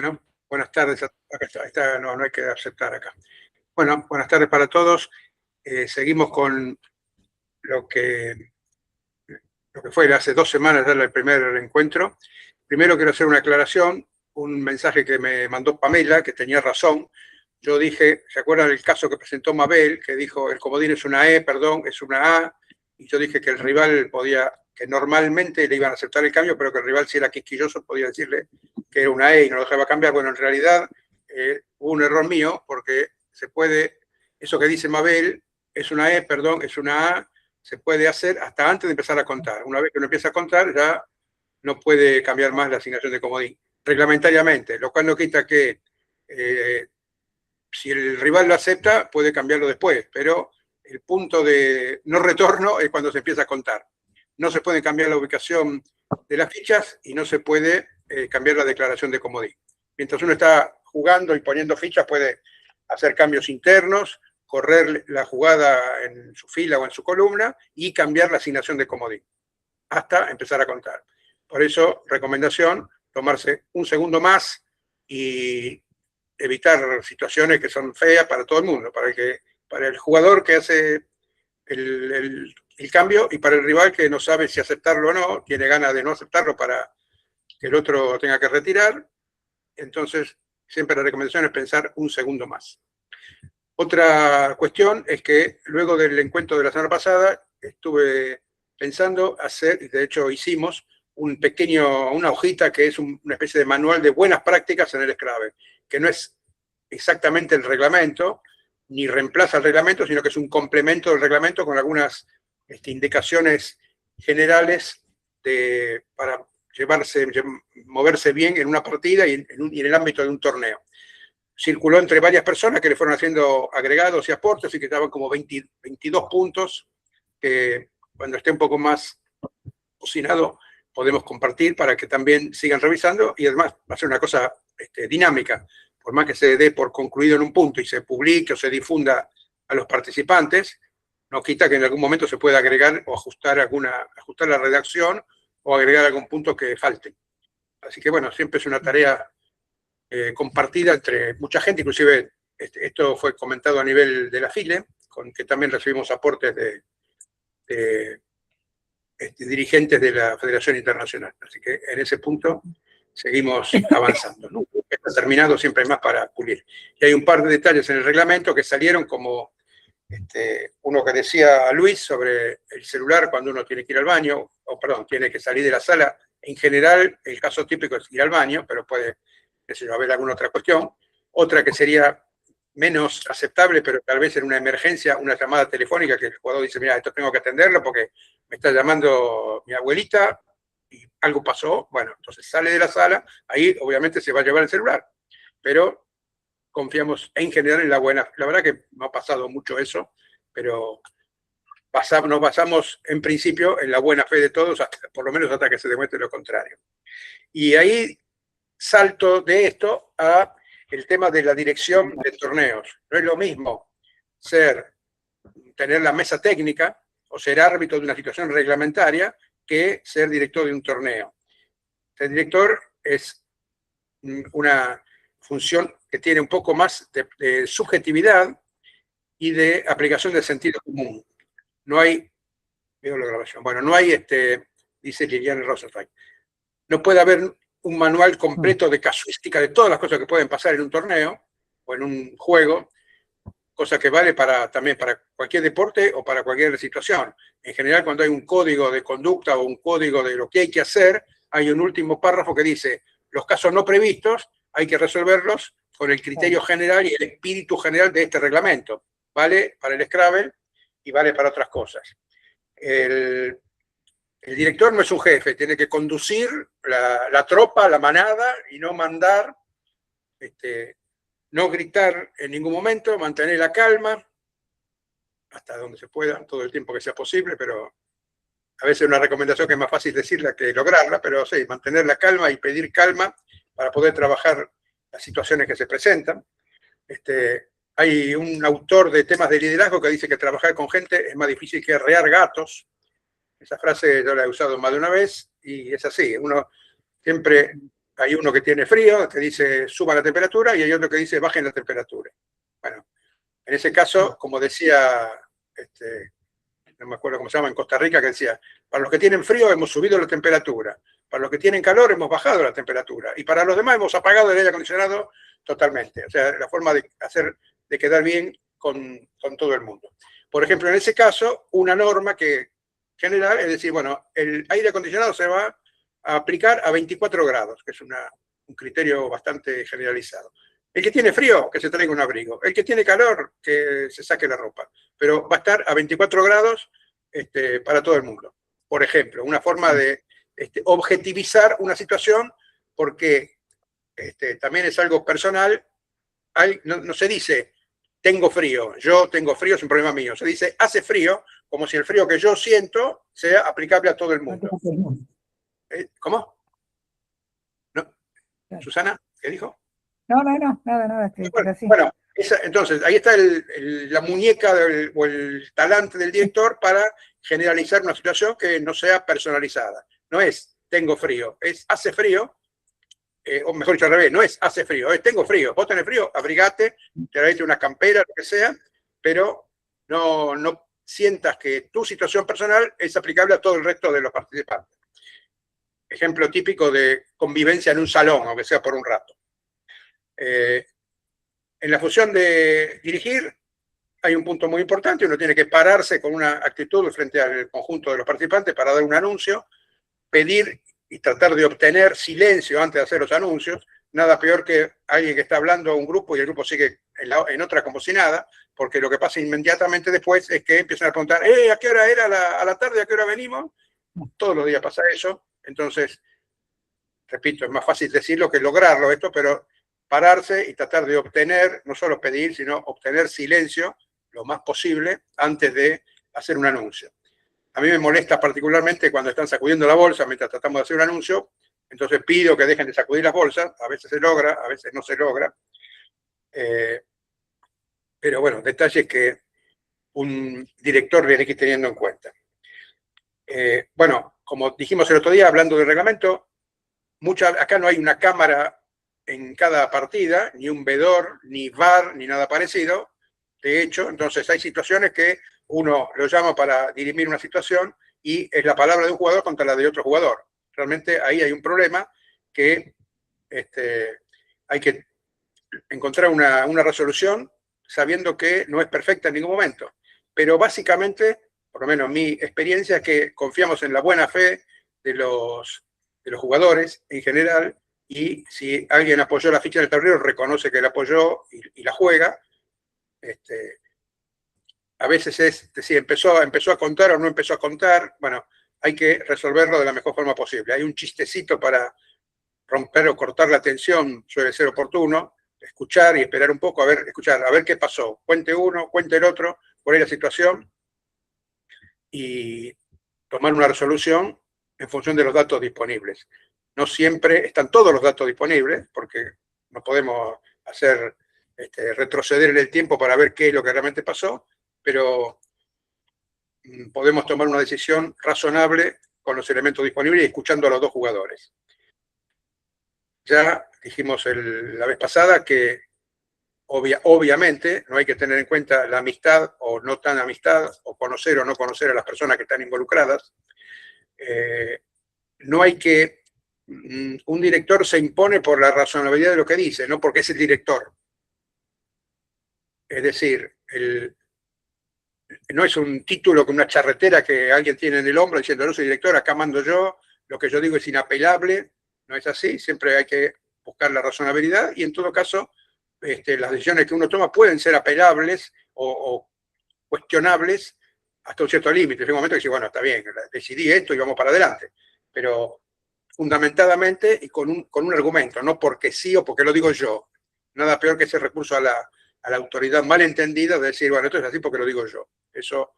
Bueno, buenas tardes. Acá está, no hay que aceptar acá. Bueno, buenas tardes para todos. Seguimos con lo que fue hace 2 semanas el primer encuentro. Primero quiero hacer una aclaración, un mensaje que me mandó Pamela, que tenía razón. Yo dije, ¿se acuerdan del caso que presentó Mabel, que dijo el comodín es una E, perdón, es una A? Y yo dije que el rival podía, que normalmente le iban a aceptar el cambio, pero que el rival, si era quisquilloso, podía decirle que era una E y no lo dejaba cambiar. Bueno, en realidad hubo un error mío, porque se puede, eso que dice Mabel, es una E, perdón, es una A, se puede hacer hasta antes de empezar a contar. Una vez que uno empieza a contar, ya no puede cambiar más la asignación de comodín, reglamentariamente, lo cual no quita que si el rival lo acepta, puede cambiarlo después, pero el punto de no retorno es cuando se empieza a contar. No se puede cambiar la ubicación de las fichas y no se puede cambiar la declaración de comodín. Mientras uno está jugando y poniendo fichas, puede hacer cambios internos, correr la jugada en su fila o en su columna y cambiar la asignación de comodín hasta empezar a contar. Por eso, recomendación, tomarse un segundo más y evitar situaciones que son feas para todo el mundo, para el jugador que hace el cambio y para el rival que no sabe si aceptarlo o no, tiene ganas de no aceptarlo para que el otro tenga que retirar. Entonces, siempre la recomendación es pensar un segundo más. Otra cuestión es que luego del encuentro de la semana pasada estuve pensando hacer, y de hecho hicimos, una hojita que es una especie de manual de buenas prácticas en el Scrabble, que no es exactamente el reglamento, ni reemplaza el reglamento, sino que es un complemento del reglamento con algunas indicaciones generales para moverse bien en una partida y en el ámbito de un torneo. Circuló entre varias personas que le fueron haciendo agregados y aportes y que estaban como 22 puntos que cuando esté un poco más cocinado podemos compartir para que también sigan revisando y además va a ser una cosa dinámica. Por más que se dé por concluido en un punto y se publique o se difunda a los participantes, no quita que en algún momento se pueda agregar o ajustar la redacción o agregar algún punto que falte. Así que bueno, siempre es una tarea compartida entre mucha gente, inclusive esto fue comentado a nivel de la FILE, con que también recibimos aportes de dirigentes de la Federación Internacional. Así que en ese punto seguimos avanzando. Nunca está terminado, siempre hay más para pulir. Y hay un par de detalles en el reglamento que salieron, como uno que decía a Luis sobre el celular cuando uno tiene que ir al baño, o perdón, tiene que salir de la sala. En general, el caso típico es ir al baño, pero puede haber alguna otra cuestión. Otra que sería menos aceptable, pero tal vez en una emergencia, una llamada telefónica que el jugador dice, mira, esto tengo que atenderlo porque me está llamando mi abuelita y algo pasó. Bueno, entonces sale de la sala, ahí obviamente se va a llevar el celular, pero confiamos en general en la buena. La verdad que no ha pasado mucho eso, pero nos basamos en principio en la buena fe de todos, por lo menos hasta que se demuestre lo contrario. Y ahí salto de esto a el tema de la dirección de torneos. No es lo mismo tener la mesa técnica o ser árbitro de una situación reglamentaria que ser director de un torneo. Ser director es una función que tiene un poco más de subjetividad y de aplicación del sentido común. No hay, veo la grabación, bueno, no hay, dice Liliana Rosenthal, no puede haber un manual completo de casuística de todas las cosas que pueden pasar en un torneo o en un juego, cosa que vale también para cualquier deporte o para cualquier situación. En general, cuando hay un código de conducta o un código de lo que hay que hacer, hay un último párrafo que dice, los casos no previstos hay que resolverlos con el criterio general y el espíritu general de este reglamento. Vale para el Scrabble y vale para otras cosas. El director no es un jefe, tiene que conducir la tropa, la manada, y no mandar, no gritar en ningún momento, mantener la calma, hasta donde se pueda, todo el tiempo que sea posible, pero a veces una recomendación que es más fácil decirla que lograrla, pero sí, mantener la calma y pedir calma para poder trabajar las situaciones que se presentan. Hay un autor de temas de liderazgo que dice que trabajar con gente es más difícil que arrear gatos. Esa frase yo la he usado más de una vez y es así. Uno siempre hay uno que tiene frío, que dice suba la temperatura, y hay otro que dice bajen la temperatura. Bueno, en ese caso, como decía, no me acuerdo cómo se llama, en Costa Rica, que decía, para los que tienen frío hemos subido la temperatura, para los que tienen calor hemos bajado la temperatura, y para los demás hemos apagado el aire acondicionado totalmente. O sea, la forma de quedar bien con todo el mundo. Por ejemplo, en ese caso, una norma que general es decir, bueno, el aire acondicionado se va a aplicar a 24 grados, que es un criterio bastante generalizado. El que tiene frío, que se traiga un abrigo. El que tiene calor, que se saque la ropa. Pero va a estar a 24 grados para todo el mundo. Por ejemplo, una forma de objetivizar una situación, porque también es algo personal. No se dice, tengo frío, yo tengo frío, es un problema mío. Se dice, hace frío, como si el frío que yo siento sea aplicable a todo el mundo. ¿Cómo? ¿No? ¿Susana? ¿Qué dijo? No, nada. Bueno, entonces, ahí está la muñeca o el talante del director para generalizar una situación que no sea personalizada. No es tengo frío, es hace frío, o mejor dicho al revés, no es hace frío, es tengo frío. Vos tenés frío, abrigate, traete una campera, lo que sea, pero no sientas que tu situación personal es aplicable a todo el resto de los participantes. Ejemplo típico de convivencia en un salón, aunque sea por un rato. En la función de dirigir hay un punto muy importante, uno tiene que pararse con una actitud frente al conjunto de los participantes para dar un anuncio, pedir y tratar de obtener silencio antes de hacer los anuncios. Nada peor que alguien que está hablando a un grupo y el grupo sigue en otra como si nada, porque lo que pasa inmediatamente después es que empiezan a preguntar, ¿a qué hora era a la tarde? ¿A qué hora venimos? Todos los días pasa eso. Entonces, repito, es más fácil decirlo que lograrlo esto, pero pararse y tratar de obtener, no solo pedir, sino obtener silencio lo más posible antes de hacer un anuncio. A mí me molesta particularmente cuando están sacudiendo la bolsa mientras tratamos de hacer un anuncio, entonces pido que dejen de sacudir las bolsas, a veces se logra, a veces no se logra. Pero bueno, detalles que un director viene aquí teniendo en cuenta. Bueno, como dijimos el otro día, hablando del reglamento, acá no hay una cámara en cada partida, ni un vedor, ni VAR, ni nada parecido. De hecho, entonces hay situaciones que uno lo llama para dirimir una situación y es la palabra de un jugador contra la de otro jugador. Realmente ahí hay un problema que hay que encontrar una resolución sabiendo que no es perfecta en ningún momento. Pero básicamente, por lo menos mi experiencia, es que confiamos en la buena fe de los jugadores en general, y si alguien apoyó la ficha del tablero, reconoce que la apoyó y la juega. A veces es si empezó a contar o no empezó a contar. Bueno, hay que resolverlo de la mejor forma posible. Hay un chistecito para romper o cortar la tensión, suele ser oportuno, escuchar y esperar un poco, escuchar, a ver qué pasó. Cuente uno, cuente el otro, cuál es la situación, y tomar una resolución en función de los datos disponibles. No siempre están todos los datos disponibles, porque no podemos hacer retroceder en el tiempo para ver qué es lo que realmente pasó, pero podemos tomar una decisión razonable con los elementos disponibles y escuchando a los dos jugadores. Ya dijimos la vez pasada que obviamente no hay que tener en cuenta la amistad o no tan amistad, o conocer o no conocer a las personas que están involucradas. No hay que... Un director se impone por la razonabilidad de lo que dice, no porque es el director. Es decir, no es un título con una charretera que alguien tiene en el hombro diciendo, no soy director, acá mando yo, lo que yo digo es inapelable. No es así, siempre hay que buscar la razonabilidad, y en todo caso las decisiones que uno toma pueden ser apelables o cuestionables hasta un cierto límite. En un momento que dice, bueno, está bien, decidí esto y vamos para adelante, pero fundamentadamente y con un argumento, no porque sí o porque lo digo yo. Nada peor que ese recurso a la autoridad malentendida de decir, bueno, esto es así porque lo digo yo. Eso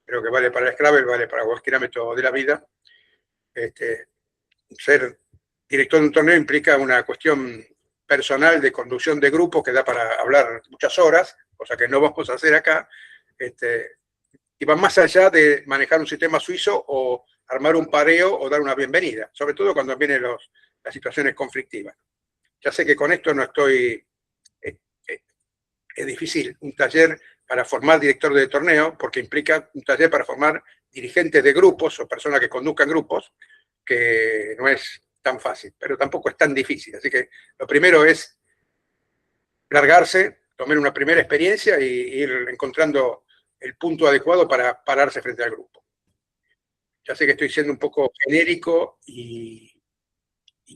creo que vale para el Scrabble, vale para cualquier ámbito de la vida. Ser director de un torneo implica una cuestión personal de conducción de grupo que da para hablar muchas horas, cosa que no vamos a hacer acá, y va más allá de manejar un sistema suizo o armar un pareo o dar una bienvenida, sobre todo cuando vienen las situaciones conflictivas. Ya sé que con esto no estoy... es difícil un taller para formar director de torneo, porque implica un taller para formar dirigentes de grupos o personas que conduzcan grupos, que no es tan fácil, pero tampoco es tan difícil. Así que lo primero es largarse, tomar una primera experiencia y ir encontrando el punto adecuado para pararse frente al grupo. Ya sé que estoy siendo un poco genérico y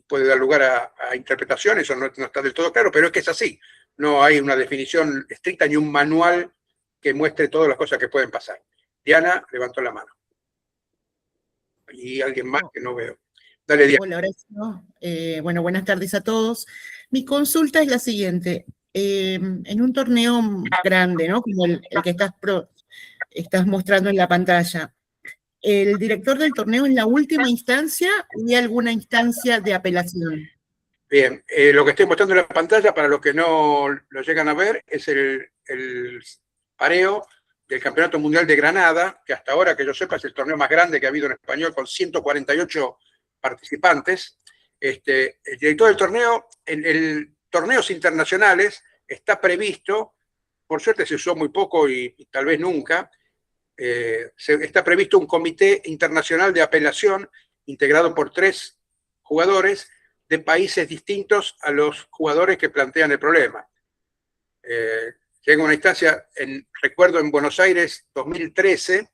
puede dar lugar a interpretaciones, eso no está del todo claro, pero es que es así. No hay una definición estricta ni un manual que muestre todas las cosas que pueden pasar. Diana levantó la mano. Y alguien más que no veo. Dale, Diana. Hola, Horacio. Bueno, buenas tardes a todos. Mi consulta es la siguiente. En un torneo grande, ¿no? Como el que estás mostrando en la pantalla, ¿el director del torneo es la última instancia o hay alguna instancia de apelación? Bien, lo que estoy mostrando en la pantalla, para los que no lo llegan a ver, es el pareo del Campeonato Mundial de Granada, que hasta ahora, que yo sepa, es el torneo más grande que ha habido en español, con 148 participantes. El director del torneo, en torneos internacionales, está previsto, por suerte se usó muy poco y tal vez nunca, está previsto un comité internacional de apelación integrado por 3 jugadores de países distintos a los jugadores que plantean el problema. Llega una instancia, recuerdo en Buenos Aires 2013,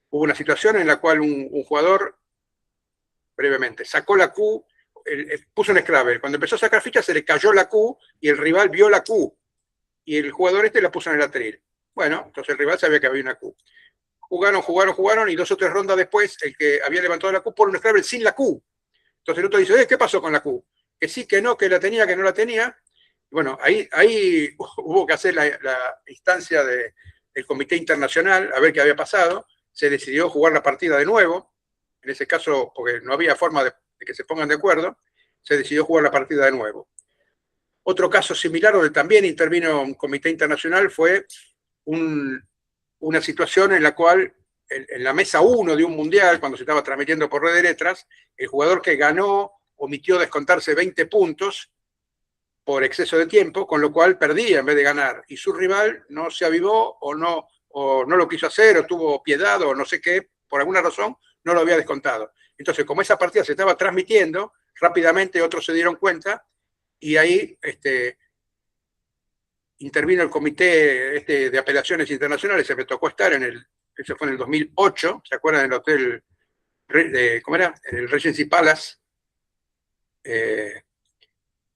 hubo una situación en la cual un jugador, brevemente, sacó la Q, puso un Scrabble. Cuando empezó a sacar fichas se le cayó la Q y el rival vio la Q. Y el jugador la puso en el atril. Bueno, entonces el rival sabía que había una Q. Jugaron y 2 o 3 rondas después, el que había levantado la Q pone un Scrabble sin la Q. Entonces el otro dice, ¿qué pasó con la Q? Que sí, que no, que la tenía, que no la tenía. Bueno, ahí hubo que hacer la instancia del Comité Internacional, a ver qué había pasado. Se decidió jugar la partida de nuevo. En ese caso, porque no había forma de que se pongan de acuerdo, se decidió jugar la partida de nuevo. Otro caso similar, donde también intervino un comité internacional, fue una situación en la cual, en la mesa 1 de un mundial, cuando se estaba transmitiendo por Red de Letras, el jugador que ganó omitió descontarse 20 puntos por exceso de tiempo, con lo cual perdía en vez de ganar. Y su rival no se avivó o no lo quiso hacer, o tuvo piedad, o no sé qué, por alguna razón, no lo había descontado. Entonces, como esa partida se estaba transmitiendo, rápidamente otros se dieron cuenta, y ahí intervino el comité de apelaciones internacionales, se me tocó estar ese fue en el 2008, ¿se acuerdan del hotel, ¿cómo era? El Regency Palace,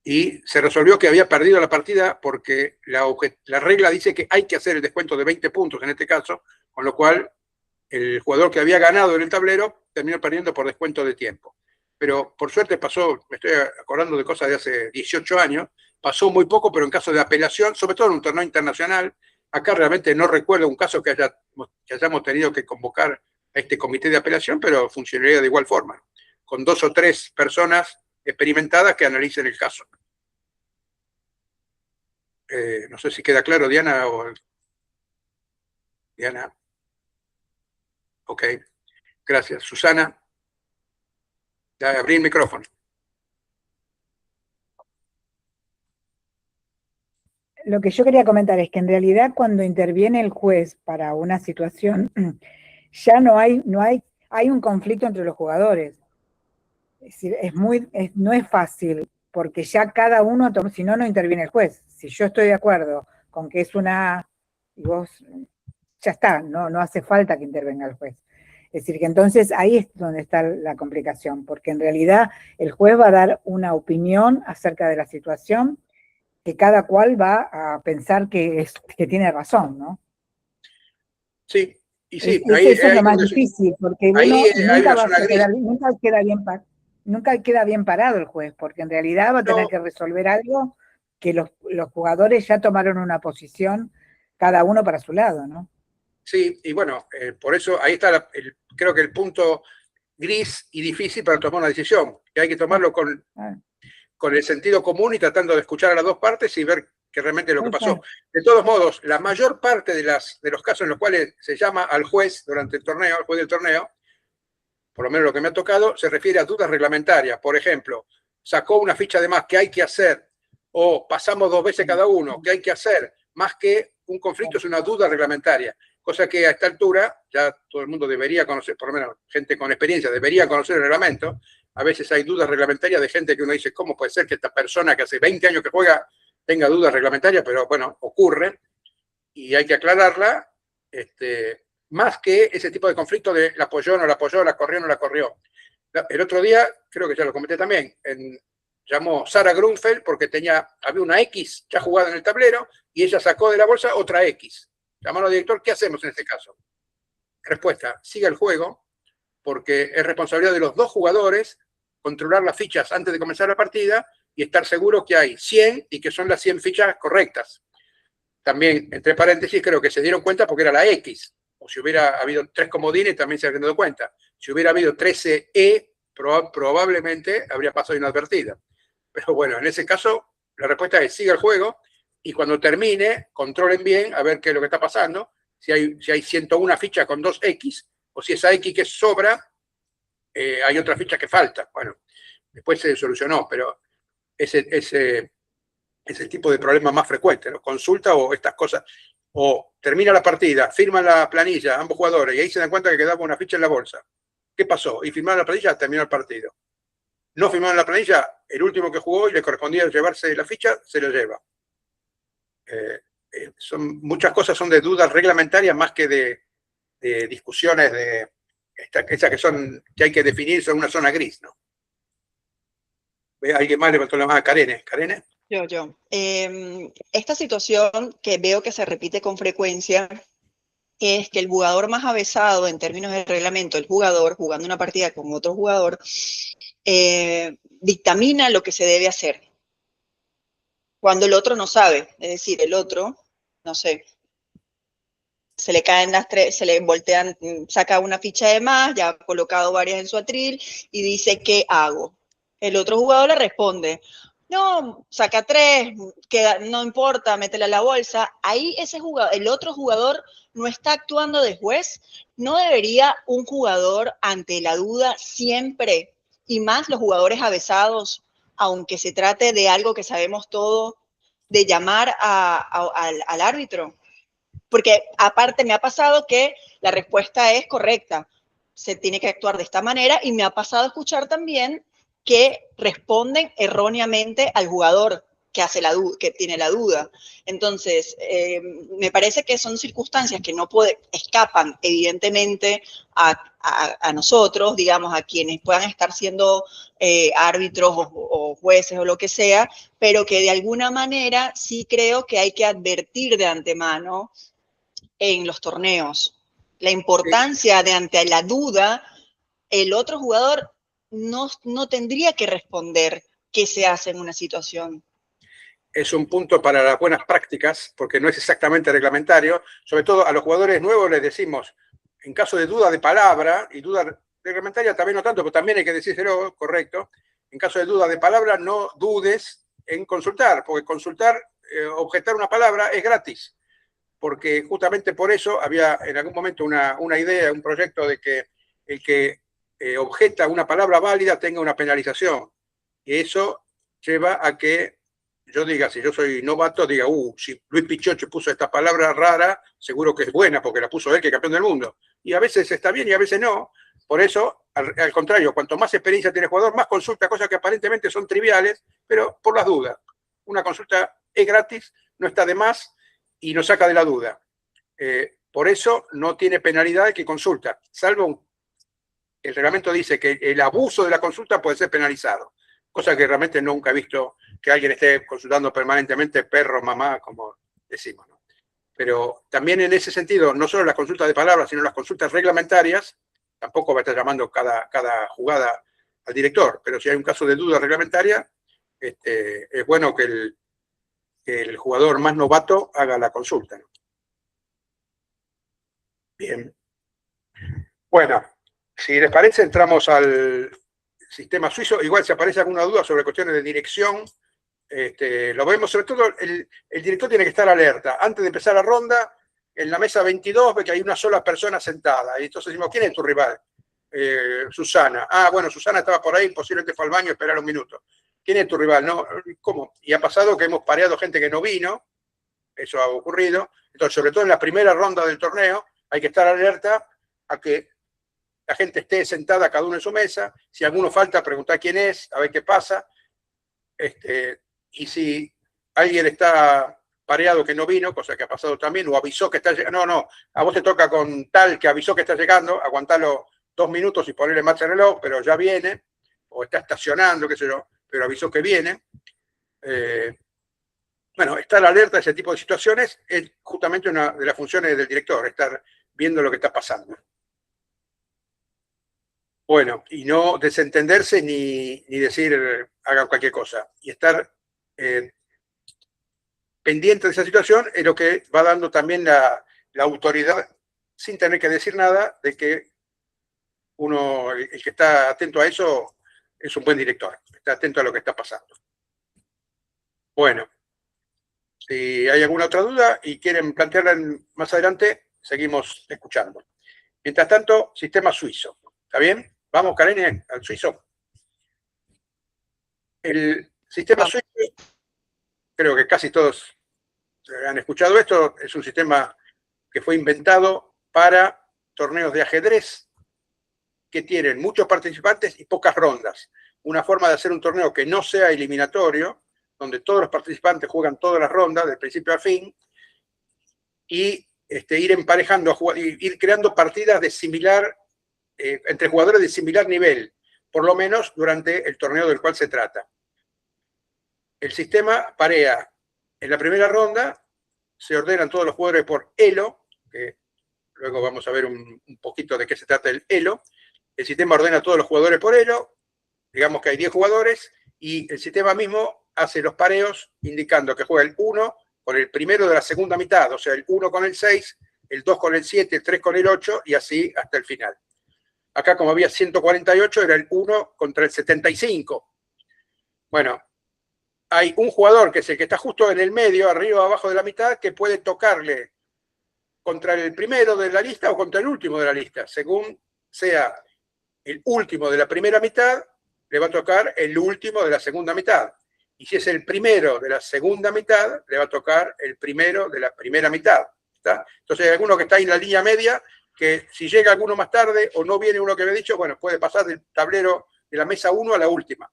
y se resolvió que había perdido la partida porque la regla dice que hay que hacer el descuento de 20 puntos en este caso, con lo cual el jugador que había ganado en el tablero terminó perdiendo por descuento de tiempo. Pero por suerte pasó, me estoy acordando de cosas de hace 18 años, pasó muy poco, pero en caso de apelación, sobre todo en un torneo internacional, acá realmente no recuerdo un caso que hayamos tenido que convocar a este comité de apelación, pero funcionaría de igual forma, con 2 o 3 personas experimentadas que analicen el caso. No sé si queda claro, Diana. Diana. Ok, gracias. Susana. Ya abrí el micrófono. Lo que yo quería comentar es que en realidad cuando interviene el juez para una situación, ya hay un conflicto entre los jugadores. Es decir, no es fácil, porque ya cada uno, si no, no interviene el juez. Si yo estoy de acuerdo con que es una A y vos, ya está, no hace falta que intervenga el juez. Es decir, que entonces ahí es donde está la complicación, porque en realidad el juez va a dar una opinión acerca de la situación que cada cual va a pensar que tiene razón, ¿no? Sí, y sí. Eso es lo más difícil, porque uno nunca queda bien parado el juez, porque en realidad va a tener que resolver algo que los jugadores ya tomaron una posición, cada uno para su lado, ¿no? Sí, y bueno, por eso ahí está creo que el punto gris y difícil para tomar una decisión, que hay que tomarlo con el sentido común y tratando de escuchar a las dos partes y ver que realmente es lo que pasó. De todos modos, la mayor parte de los casos en los cuales se llama al juez durante el torneo, al juez del torneo, por lo menos lo que me ha tocado, se refiere a dudas reglamentarias. Por ejemplo, sacó una ficha de más, ¿qué hay que hacer? O pasamos 2 veces cada uno, ¿qué hay que hacer? Más que un conflicto es una duda reglamentaria, cosa que a esta altura ya todo el mundo debería conocer, por lo menos gente con experiencia debería conocer el reglamento. A veces hay dudas reglamentarias de gente que uno dice, ¿cómo puede ser que esta persona que hace 20 años que juega tenga dudas reglamentarias? Pero bueno, ocurre y hay que aclararla, más que ese tipo de conflicto de la apoyó, no la apoyó, la corrió, no la corrió. El otro día, creo que ya lo comenté también, llamó Sara Grunfeld porque había una X ya jugada en el tablero y ella sacó de la bolsa otra X. Llamaron al director, ¿qué hacemos en este caso? Respuesta, sigue el juego, porque es responsabilidad de los 2 jugadores controlar las fichas antes de comenzar la partida y estar seguro que hay 100 y que son las 100 fichas correctas. También, entre paréntesis, creo que se dieron cuenta porque era la X. O si hubiera habido 3 comodines, también se habrían dado cuenta. Si hubiera habido 13E, probablemente habría pasado inadvertida. Pero bueno, en ese caso, la respuesta es siga el juego y cuando termine, controlen bien a ver qué es lo que está pasando. Si hay 101 fichas con 2X, o si esa X que sobra, hay otra ficha que falta. Bueno, después se solucionó, pero ese es el tipo de problema más frecuente, ¿no? Consulta o estas cosas. O termina la partida, firman la planilla, ambos jugadores, y ahí se dan cuenta que quedaba una ficha en la bolsa. ¿Qué pasó? Y firmaron la planilla, terminó el partido. No firmaron la planilla, el último que jugó y le correspondía llevarse la ficha, se lo lleva. Muchas cosas son de dudas reglamentarias más que de discusiones esas que hay que definir, son una zona gris, ¿no? ¿Alguien más levantó la mano? Karene. ¿Karene? Yo. Esta situación que veo que se repite con frecuencia es que el jugador más avesado en términos de reglamento, el jugador jugando una partida con otro jugador, dictamina lo que se debe hacer cuando el otro no sabe. Es decir, el otro, no sé, se le caen las 3, se le voltean, saca una ficha de más, ya ha colocado varias en su atril y dice, ¿qué hago? El otro jugador le responde, no, saca 3, no importa, métela a la bolsa. Ahí el otro jugador no está actuando de juez. ¿No debería un jugador ante la duda siempre, y más los jugadores avesados, aunque se trate de algo que sabemos todo, de llamar al árbitro? Porque aparte me ha pasado que la respuesta es correcta, se tiene que actuar de esta manera, y me ha pasado escuchar también que responden erróneamente al jugador que tiene la duda. Entonces, me parece que son circunstancias que no escapan evidentemente a nosotros, digamos, a quienes puedan estar siendo árbitros o jueces o lo que sea, pero que de alguna manera sí creo que hay que advertir de antemano en los torneos. La importancia de ante la duda, el otro jugador no tendría que responder qué se hace en una situación. Es un punto para las buenas prácticas, porque no es exactamente reglamentario. Sobre todo a los jugadores nuevos les decimos, en caso de duda de palabra, y duda reglamentaria también no tanto, pero también hay que decírselo, correcto, en caso de duda de palabra no dudes en consultar, porque consultar, objetar una palabra es gratis, porque justamente por eso había en algún momento una idea, un proyecto de que el que objeta una palabra válida tenga una penalización. Y eso lleva a que yo diga, si yo soy novato, diga, si Luis Pichocho puso esta palabra rara, seguro que es buena, porque la puso él, que es campeón del mundo. Y a veces está bien y a veces no. Por eso, al contrario, cuanto más experiencia tiene el jugador, más consulta cosas que aparentemente son triviales, pero por las dudas. Una consulta es gratis, no está de más y nos saca de la duda. Por eso no tiene penalidad el que consulta, salvo el reglamento dice que el abuso de la consulta puede ser penalizado, cosa que realmente nunca he visto que alguien esté consultando permanentemente perro, mamá, como decimos, ¿no? Pero también en ese sentido, no solo las consultas de palabras, sino las consultas reglamentarias, tampoco va a estar llamando cada jugada al director, pero si hay un caso de duda reglamentaria, es bueno que el jugador más novato haga la consulta, ¿no? Bien. Bueno, si les parece, entramos al sistema suizo. Igual si aparece alguna duda sobre cuestiones de dirección, lo vemos. Sobre todo, el director tiene que estar alerta. Antes de empezar la ronda, en la mesa 22 ve que hay una sola persona sentada. Y entonces decimos, ¿quién es tu rival? Susana. Ah, bueno, Susana estaba por ahí, posiblemente fue al baño, esperar un minuto. ¿quién es tu rival? No, ¿cómo? Y ha pasado que hemos pareado gente que no vino, eso ha ocurrido. Entonces, sobre todo en la primera ronda del torneo, hay que estar alerta a que la gente esté sentada cada uno en su mesa. Si alguno falta, preguntar quién es, a ver qué pasa. Y si alguien está pareado que no vino, cosa que ha pasado también, o avisó que está llegando, no, a vos te toca con tal que avisó que está llegando, aguantarlo 2 minutos y ponerle marcha al reloj, pero ya viene, o está estacionando, qué sé yo, pero avisó que viene. Bueno, estar alerta a ese tipo de situaciones es justamente una de las funciones del director, estar viendo lo que está pasando. Bueno, y no desentenderse ni decir hagan cualquier cosa. Y estar pendiente de esa situación es lo que va dando también la autoridad, sin tener que decir nada, de que uno, el que está atento a eso, es un buen director, está atento a lo que está pasando. Bueno, si hay alguna otra duda y quieren plantearla más adelante, seguimos escuchando. Mientras tanto, sistema suizo. ¿Está bien? Vamos, Karen, al suizo. El sistema suizo, creo que casi todos han escuchado esto, es un sistema que fue inventado para torneos de ajedrez que tienen muchos participantes y pocas rondas. Una forma de hacer un torneo que no sea eliminatorio, donde todos los participantes juegan todas las rondas, de principio a fin, y ir emparejando, ir creando partidas de similar, entre jugadores de similar nivel, por lo menos durante el torneo del cual se trata. El sistema parea en la primera ronda, se ordenan todos los jugadores por elo, que luego vamos a ver un poquito de qué se trata el elo. El sistema ordena a todos los jugadores por elo, digamos que hay 10 jugadores, y el sistema mismo hace los pareos indicando que juega el 1 con el primero de la segunda mitad, o sea, el 1 con el 6, el 2 con el 7, el 3 con el 8, y así hasta el final. Acá, como había 148, era el 1 contra el 75. Bueno, hay un jugador que es el que está justo en el medio, arriba o abajo de la mitad, que puede tocarle contra el primero de la lista o contra el último de la lista. Según sea el último de la primera mitad, le va a tocar el último de la segunda mitad. Y si es el primero de la segunda mitad, le va a tocar el primero de la primera mitad. ¿Está? Entonces hay alguno que está en la línea media, que si llega alguno más tarde o no viene uno que me ha dicho, bueno, puede pasar del tablero de la mesa 1 a la última,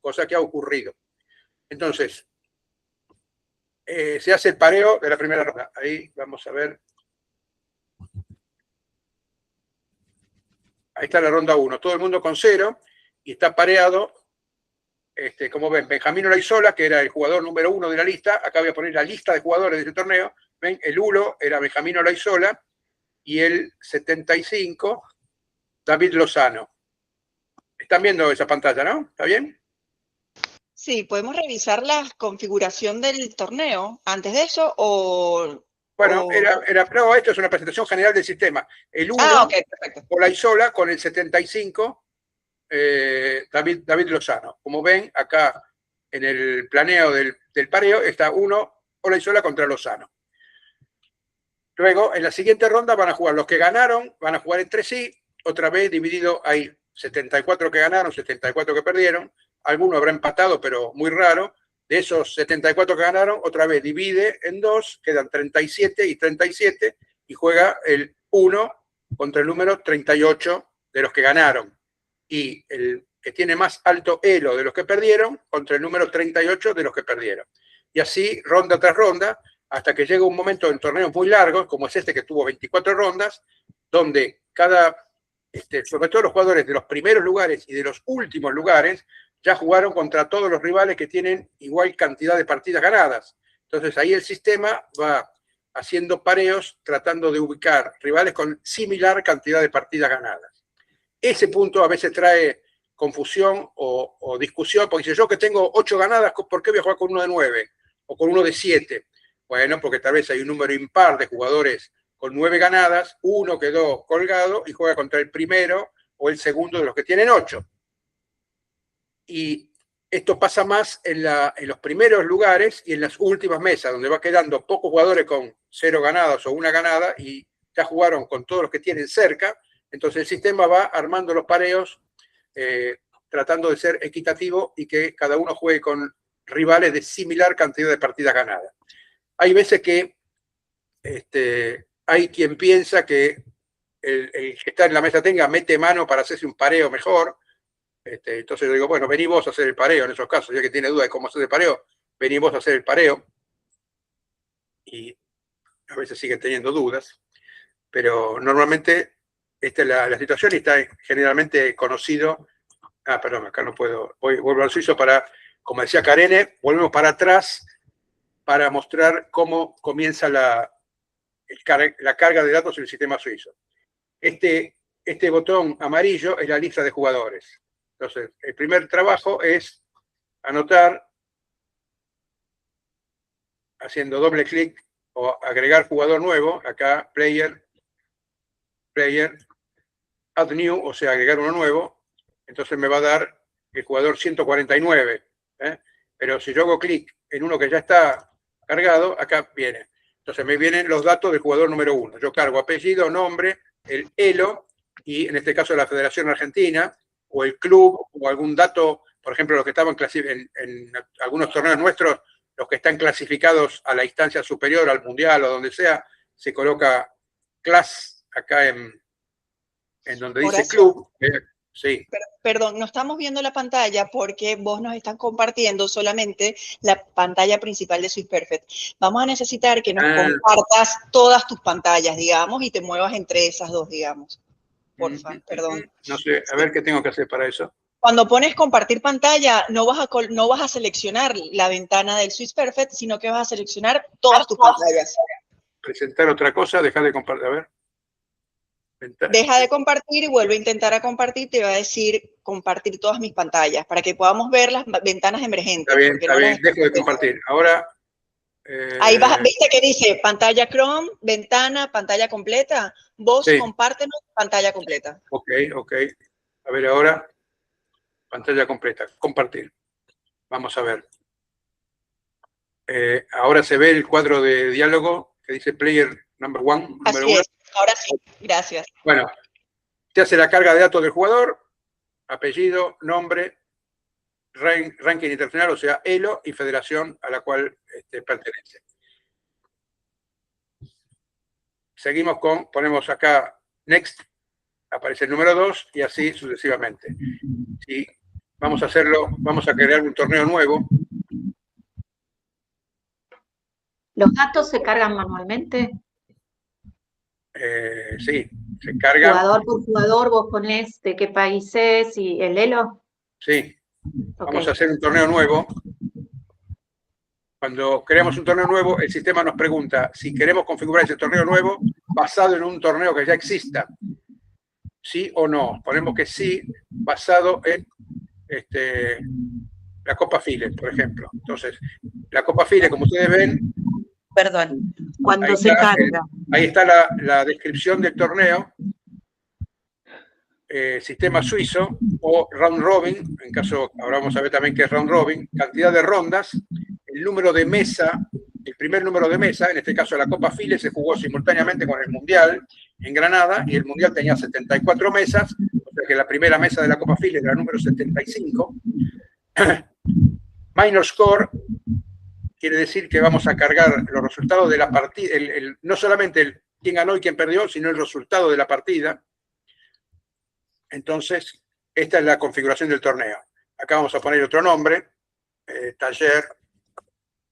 cosa que ha ocurrido. Entonces, se hace el pareo de la primera ronda. Ahí vamos a ver. Ahí está la ronda 1. Todo el mundo con 0 y está pareado. Como ven, Benjamín Olaizola, que era el jugador número 1 de la lista. Acá voy a poner la lista de jugadores de este torneo. Ven, el 1 era Benjamín Olaizola y el 75, David Lozano. Están viendo esa pantalla, ¿no? ¿Está bien? Sí, ¿podemos revisar la configuración del torneo antes de eso o...? Bueno, no, esto es una presentación general del sistema. El 1, okay, perfecto. Olaizola, con el 75, David Lozano. Como ven, acá en el planeo del pareo está 1, Olaizola contra Lozano. Luego, en la siguiente ronda van a jugar los que ganaron, van a jugar entre sí, otra vez dividido, hay 74 que ganaron, 74 que perdieron, alguno habrá empatado, pero muy raro. De esos 74 que ganaron, otra vez divide en 2, quedan 37 y 37, y juega el 1 contra el número 38 de los que ganaron. Y el que tiene más alto elo de los que perdieron, contra el número 38 de los que perdieron. Y así, ronda tras ronda, hasta que llega un momento en torneos muy largos, como es este que tuvo 24 rondas, donde sobre todo los jugadores de los primeros lugares y de los últimos lugares, ya jugaron contra todos los rivales que tienen igual cantidad de partidas ganadas. Entonces ahí el sistema va haciendo pareos, tratando de ubicar rivales con similar cantidad de partidas ganadas. Ese punto a veces trae confusión o discusión, porque si yo que tengo 8 ganadas, ¿por qué voy a jugar con uno de 9? O con uno de 7. Bueno, porque tal vez hay un número impar de jugadores con 9 ganadas, uno quedó colgado y juega contra el primero o el segundo de los que tienen 8. Y esto pasa más en los primeros lugares y en las últimas mesas, donde va quedando pocos jugadores con 0 ganadas o 1 ganada y ya jugaron con todos los que tienen cerca. Entonces el sistema va armando los pareos tratando de ser equitativo y que cada uno juegue con rivales de similar cantidad de partidas ganadas. Hay veces que hay quien piensa que el que está en la mesa tenga mete mano para hacerse un pareo mejor. Entonces yo digo, bueno, vení vos a hacer el pareo en esos casos, ya que tiene duda de cómo hacer el pareo, vení vos a hacer el pareo. Y a veces siguen teniendo dudas, pero normalmente esta es la situación y está generalmente conocido. Perdón, acá no puedo. Vuelvo al suizo para, como decía Karene, volvemos para atrás para mostrar cómo comienza la carga de datos en el sistema suizo. Este botón amarillo es la lista de jugadores. Entonces, el primer trabajo es anotar, haciendo doble clic o agregar jugador nuevo, acá player, add new, o sea, agregar uno nuevo, entonces me va a dar el jugador 149. Pero si yo hago clic en uno que ya está cargado, acá viene. Entonces me vienen los datos del jugador número 1. Yo cargo apellido, nombre, el ELO, y en este caso la Federación Argentina, o el club, o algún dato, por ejemplo, los que estaban en algunos torneos nuestros, los que están clasificados a la instancia superior, al mundial o donde sea, se coloca class acá en donde dice Horacio, club. Sí. Perdón, no estamos viendo la pantalla porque vos nos estás compartiendo solamente la pantalla principal de SwissPerfect. Vamos a necesitar que nos compartas todas tus pantallas, digamos, y te muevas entre esas dos, digamos. Porfa, perdón. No sé, a ver qué tengo que hacer para eso. Cuando pones compartir pantalla, no vas a seleccionar la ventana del SwissPerfect, sino que vas a seleccionar todas tus pantallas. Presentar otra cosa, dejar de compartir, a ver. Deja de compartir y vuelve a intentar a compartir, te va a decir compartir todas mis pantallas, para que podamos ver las ventanas emergentes. Está bien, dejo de compartir. Ahora... Ahí vas, viste que dice pantalla Chrome, ventana, pantalla completa. Vos sí. Compártenos pantalla completa. Ok. A ver ahora, pantalla completa, compartir. Vamos a ver. Ahora se ve el cuadro de diálogo que dice player number one. Así es, ahora sí, gracias. Bueno, se hace la carga de datos del jugador, apellido, nombre, ranking internacional, o sea, ELO, y federación a la cual pertenece. Seguimos ponemos acá next, aparece el número 2 y así sucesivamente. Si vamos a hacerlo, vamos a crear un torneo nuevo. ¿Los datos se cargan manualmente? Sí, se cargan. Jugador por jugador, vos ponés de qué país es y el ELO. Sí, vamos a hacer un torneo nuevo. Cuando creamos un torneo nuevo, el sistema nos pregunta si queremos configurar ese torneo nuevo basado en un torneo que ya exista. ¿Sí o no? Ponemos que sí, basado en la Copa File, por ejemplo. Entonces, la Copa File, como ustedes ven... Perdón, cuando se carga. Ahí está la descripción del torneo. Sistema suizo o round robin, en caso, ahora vamos a ver también qué es round robin, cantidad de rondas, el número de mesa, el primer número de mesa, en este caso la Copa File se jugó simultáneamente con el Mundial en Granada y el Mundial tenía 74 mesas, o sea que la primera mesa de la Copa File era la número 75. Minor score quiere decir que vamos a cargar los resultados de la partida, no solamente quién ganó y quién perdió, sino el resultado de la partida. Entonces, esta es la configuración del torneo. Acá vamos a poner otro nombre, taller,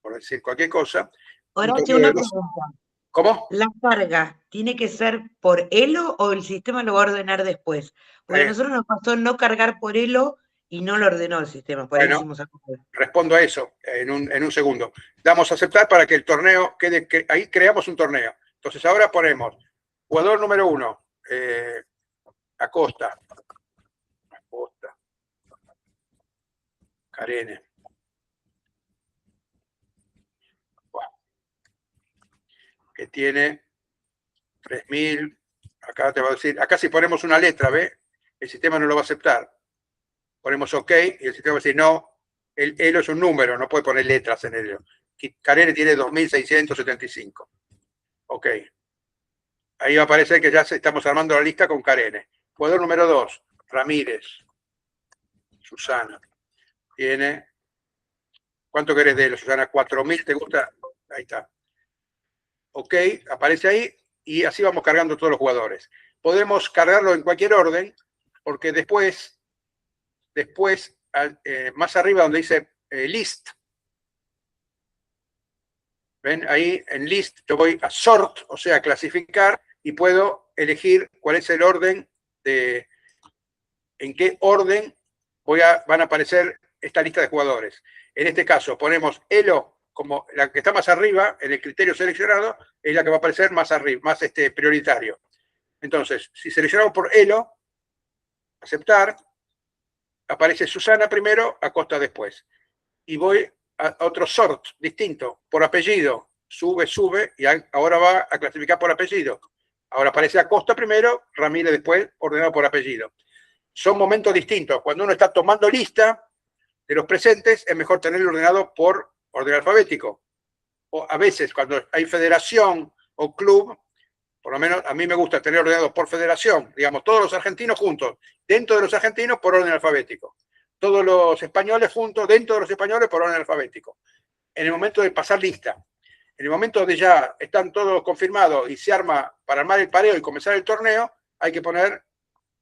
por decir cualquier cosa. Horacio, una pregunta. ¿Cómo? ¿La carga tiene que ser por ELO o el sistema lo va a ordenar después? Porque a nosotros nos pasó no cargar por ELO y no lo ordenó el sistema. Por bueno, respondo a eso en un segundo. Damos a aceptar para que el torneo quede, ahí creamos un torneo. Entonces ahora ponemos jugador número 1, Acosta, Karene. Bueno, que tiene 3000. Acá te va a decir, acá si ponemos una letra, ¿ve? El sistema no lo va a aceptar. Ponemos OK y el sistema va a decir, no, el ELO es un número, no puede poner letras en el ELO. Karene tiene 2675. OK. Ahí va a aparecer que ya estamos armando la lista con Karene. Jugador número 2, Ramírez. Susana tiene, ¿cuánto querés de él, Susana? 4.000, ¿te gusta? Ahí está. Ok, aparece ahí y así vamos cargando todos los jugadores. Podemos cargarlo en cualquier orden, porque después más arriba donde dice list, ¿ven? Ahí en list yo voy a sort, o sea, clasificar, y puedo elegir cuál es el orden en qué orden van a aparecer esta lista de jugadores. En este caso ponemos Elo como la que está más arriba, en el criterio seleccionado, es la que va a aparecer más arriba, más prioritario. Entonces, si seleccionamos por Elo, aceptar, aparece Susana primero, Acosta después. Y voy a otro sort distinto, por apellido, sube, y ahora va a clasificar por apellido. Ahora aparece Acosta primero, Ramírez después, ordenado por apellido. Son momentos distintos. Cuando uno está tomando lista de los presentes, es mejor tenerlo ordenado por orden alfabético. O a veces, cuando hay federación o club, por lo menos a mí me gusta tener ordenado por federación, digamos, todos los argentinos juntos, dentro de los argentinos por orden alfabético. Todos los españoles juntos, dentro de los españoles por orden alfabético. En el momento de pasar lista, en el momento de ya están todos confirmados y se arma para armar el pareo y comenzar el torneo, hay que poner,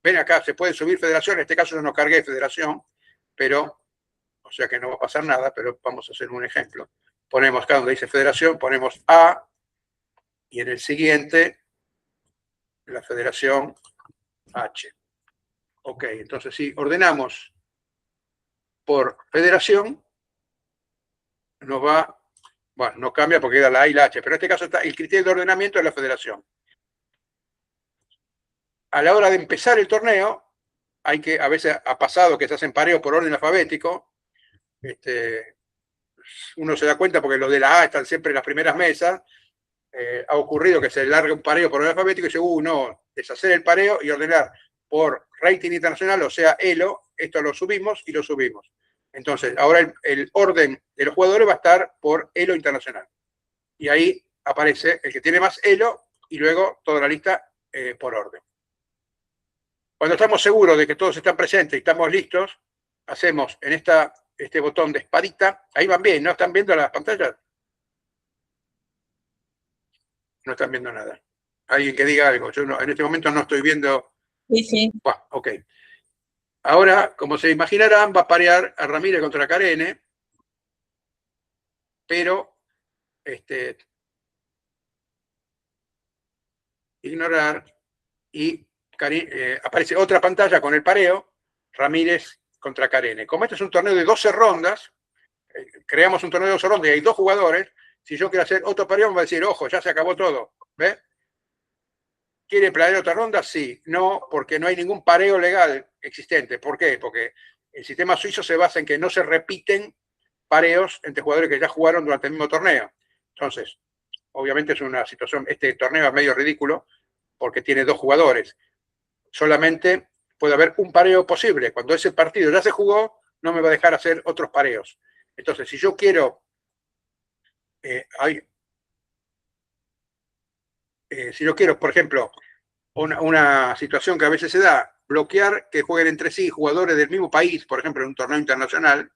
ven acá, se puede subir federación, en este caso yo no cargué federación, pero, o sea que no va a pasar nada, pero vamos a hacer un ejemplo. Ponemos acá donde dice federación, ponemos A, y en el siguiente, la federación H. Ok, entonces si ordenamos por federación, nos va, bueno, no cambia porque queda la A y la H, pero en este caso está el criterio de ordenamiento de la federación. A la hora de empezar el torneo, a veces ha pasado que se hacen pareos por orden alfabético, uno se da cuenta porque los de la A están siempre en las primeras mesas, ha ocurrido que se larga un pareo por orden alfabético y dice, no, deshacer el pareo y ordenar por rating internacional, o sea, ELO, esto lo subimos y lo subimos. Entonces, ahora el orden de los jugadores va a estar por ELO internacional. Y ahí aparece el que tiene más ELO y luego toda la lista por orden. Cuando estamos seguros de que todos están presentes y estamos listos, hacemos en este botón de espadita. Ahí van bien, ¿no? ¿Están viendo las pantallas? No están viendo nada. Alguien que diga algo. Yo no, en este momento no estoy viendo. Sí, sí. Bueno, ok. Ahora, como se imaginarán, va a parear a Ramírez contra Carene, pero ignorar y aparece otra pantalla con el pareo, Ramírez contra Carene. Como este es un torneo de 12 rondas, creamos un torneo de 12 rondas y hay 2 jugadores, si yo quiero hacer otro pareo me va a decir, ojo, ya se acabó todo. ¿Ve? ¿Quiere planear otra ronda? Sí. No, porque no hay ningún pareo legal existente. ¿Por qué? Porque el sistema suizo se basa en que no se repiten pareos entre jugadores que ya jugaron durante el mismo torneo. Entonces, obviamente es una situación, este torneo es medio ridículo porque tiene 2 jugadores. Solamente puede haber un pareo posible. Cuando ese partido ya se jugó, no me va a dejar hacer otros pareos. Entonces, si yo quiero si yo quiero, por ejemplo, una situación que a veces se da, bloquear que jueguen entre sí jugadores del mismo país, por ejemplo, en un torneo internacional,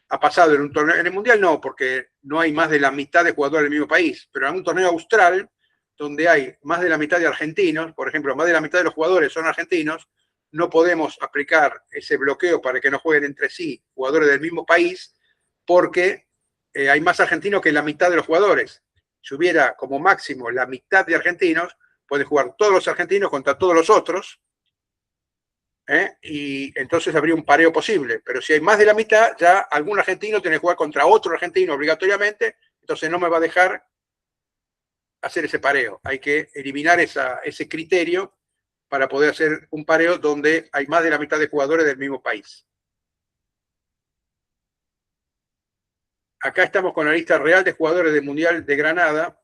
ha pasado en un torneo, en el Mundial no, porque no hay más de la mitad de jugadores del mismo país, pero en un torneo austral, donde hay más de la mitad de argentinos, por ejemplo, más de la mitad de los jugadores son argentinos, no podemos aplicar ese bloqueo para que no jueguen entre sí jugadores del mismo país, porque hay más argentinos que la mitad de los jugadores. Si hubiera como máximo la mitad de argentinos, pueden jugar todos los argentinos contra todos los otros, y entonces habría un pareo posible. Pero si hay más de la mitad, ya algún argentino tiene que jugar contra otro argentino obligatoriamente, entonces no me va a dejar hacer ese pareo. Hay que eliminar ese criterio para poder hacer un pareo donde hay más de la mitad de jugadores del mismo país. Acá estamos con la lista real de jugadores del Mundial de Granada.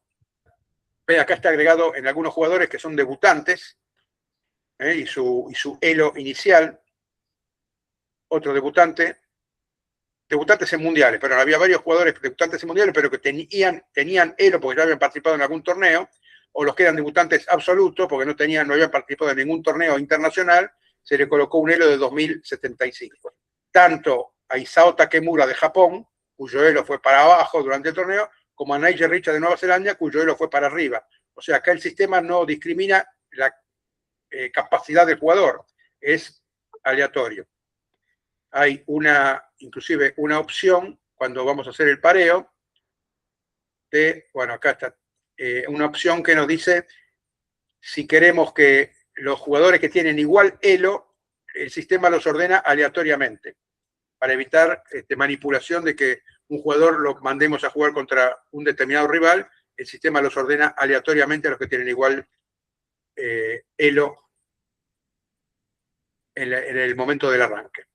Acá está agregado en algunos jugadores que son debutantes, y su elo inicial. Otro debutante. Debutantes en mundiales, pero había varios jugadores debutantes en mundiales, pero que tenían elo porque ya habían participado en algún torneo, o los que eran debutantes absolutos porque no habían participado en ningún torneo internacional, se le colocó un elo de 2075. tanto a Isao Takemura de Japón, cuyo elo fue para abajo durante el torneo, como a Nigel Richards de Nueva Zelanda, cuyo elo fue para arriba. O sea, acá el sistema no discrimina la capacidad del jugador, es aleatorio. Hay inclusive una opción cuando vamos a hacer el pareo bueno, acá está, una opción que nos dice si queremos que los jugadores que tienen igual elo, el sistema los ordena aleatoriamente, para evitar manipulación de que un jugador lo mandemos a jugar contra un determinado rival, el sistema los ordena aleatoriamente a los que tienen igual elo en el momento del arranque.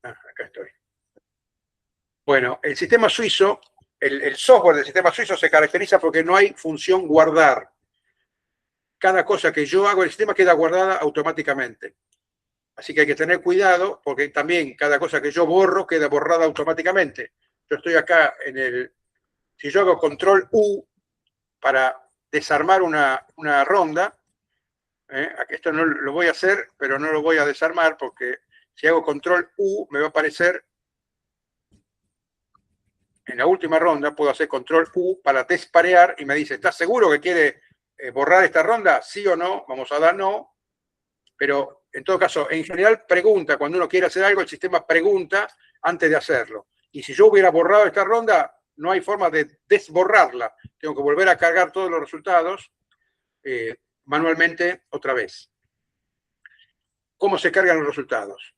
Acá estoy. Bueno, el sistema suizo, el software del sistema suizo se caracteriza porque no hay función guardar. Cada cosa que yo hago, el sistema queda guardada automáticamente. Así que hay que tener cuidado porque también cada cosa que yo borro queda borrada automáticamente. Yo estoy acá si yo hago control U para desarmar una ronda, esto no lo voy a hacer, pero no lo voy a desarmar porque si hago control U me va a aparecer en la última ronda, puedo hacer control U para desparear y me dice, ¿estás seguro que quiere borrar esta ronda? ¿Sí o no? Vamos a dar no. Pero en todo caso, en general pregunta, cuando uno quiere hacer algo, el sistema pregunta antes de hacerlo. Y si yo hubiera borrado esta ronda, no hay forma de desborrarla. Tengo que volver a cargar todos los resultados manualmente otra vez. ¿Cómo se cargan los resultados?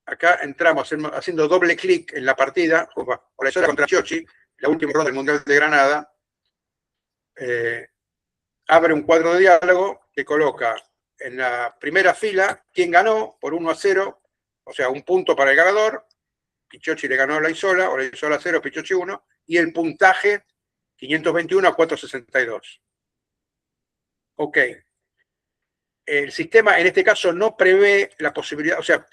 Acá entramos haciendo doble clic en la partida, por eso era contra Chiocci, la última ronda del Mundial de Granada. Abre un cuadro de diálogo que coloca en la primera fila quién ganó por 1-0, o sea, un punto para el ganador. Chiocci le ganó a Olaizola, Olaizola 0, Chiocci 1, y el puntaje 521 a 462. Ok. El sistema en este caso no prevé la posibilidad, o sea,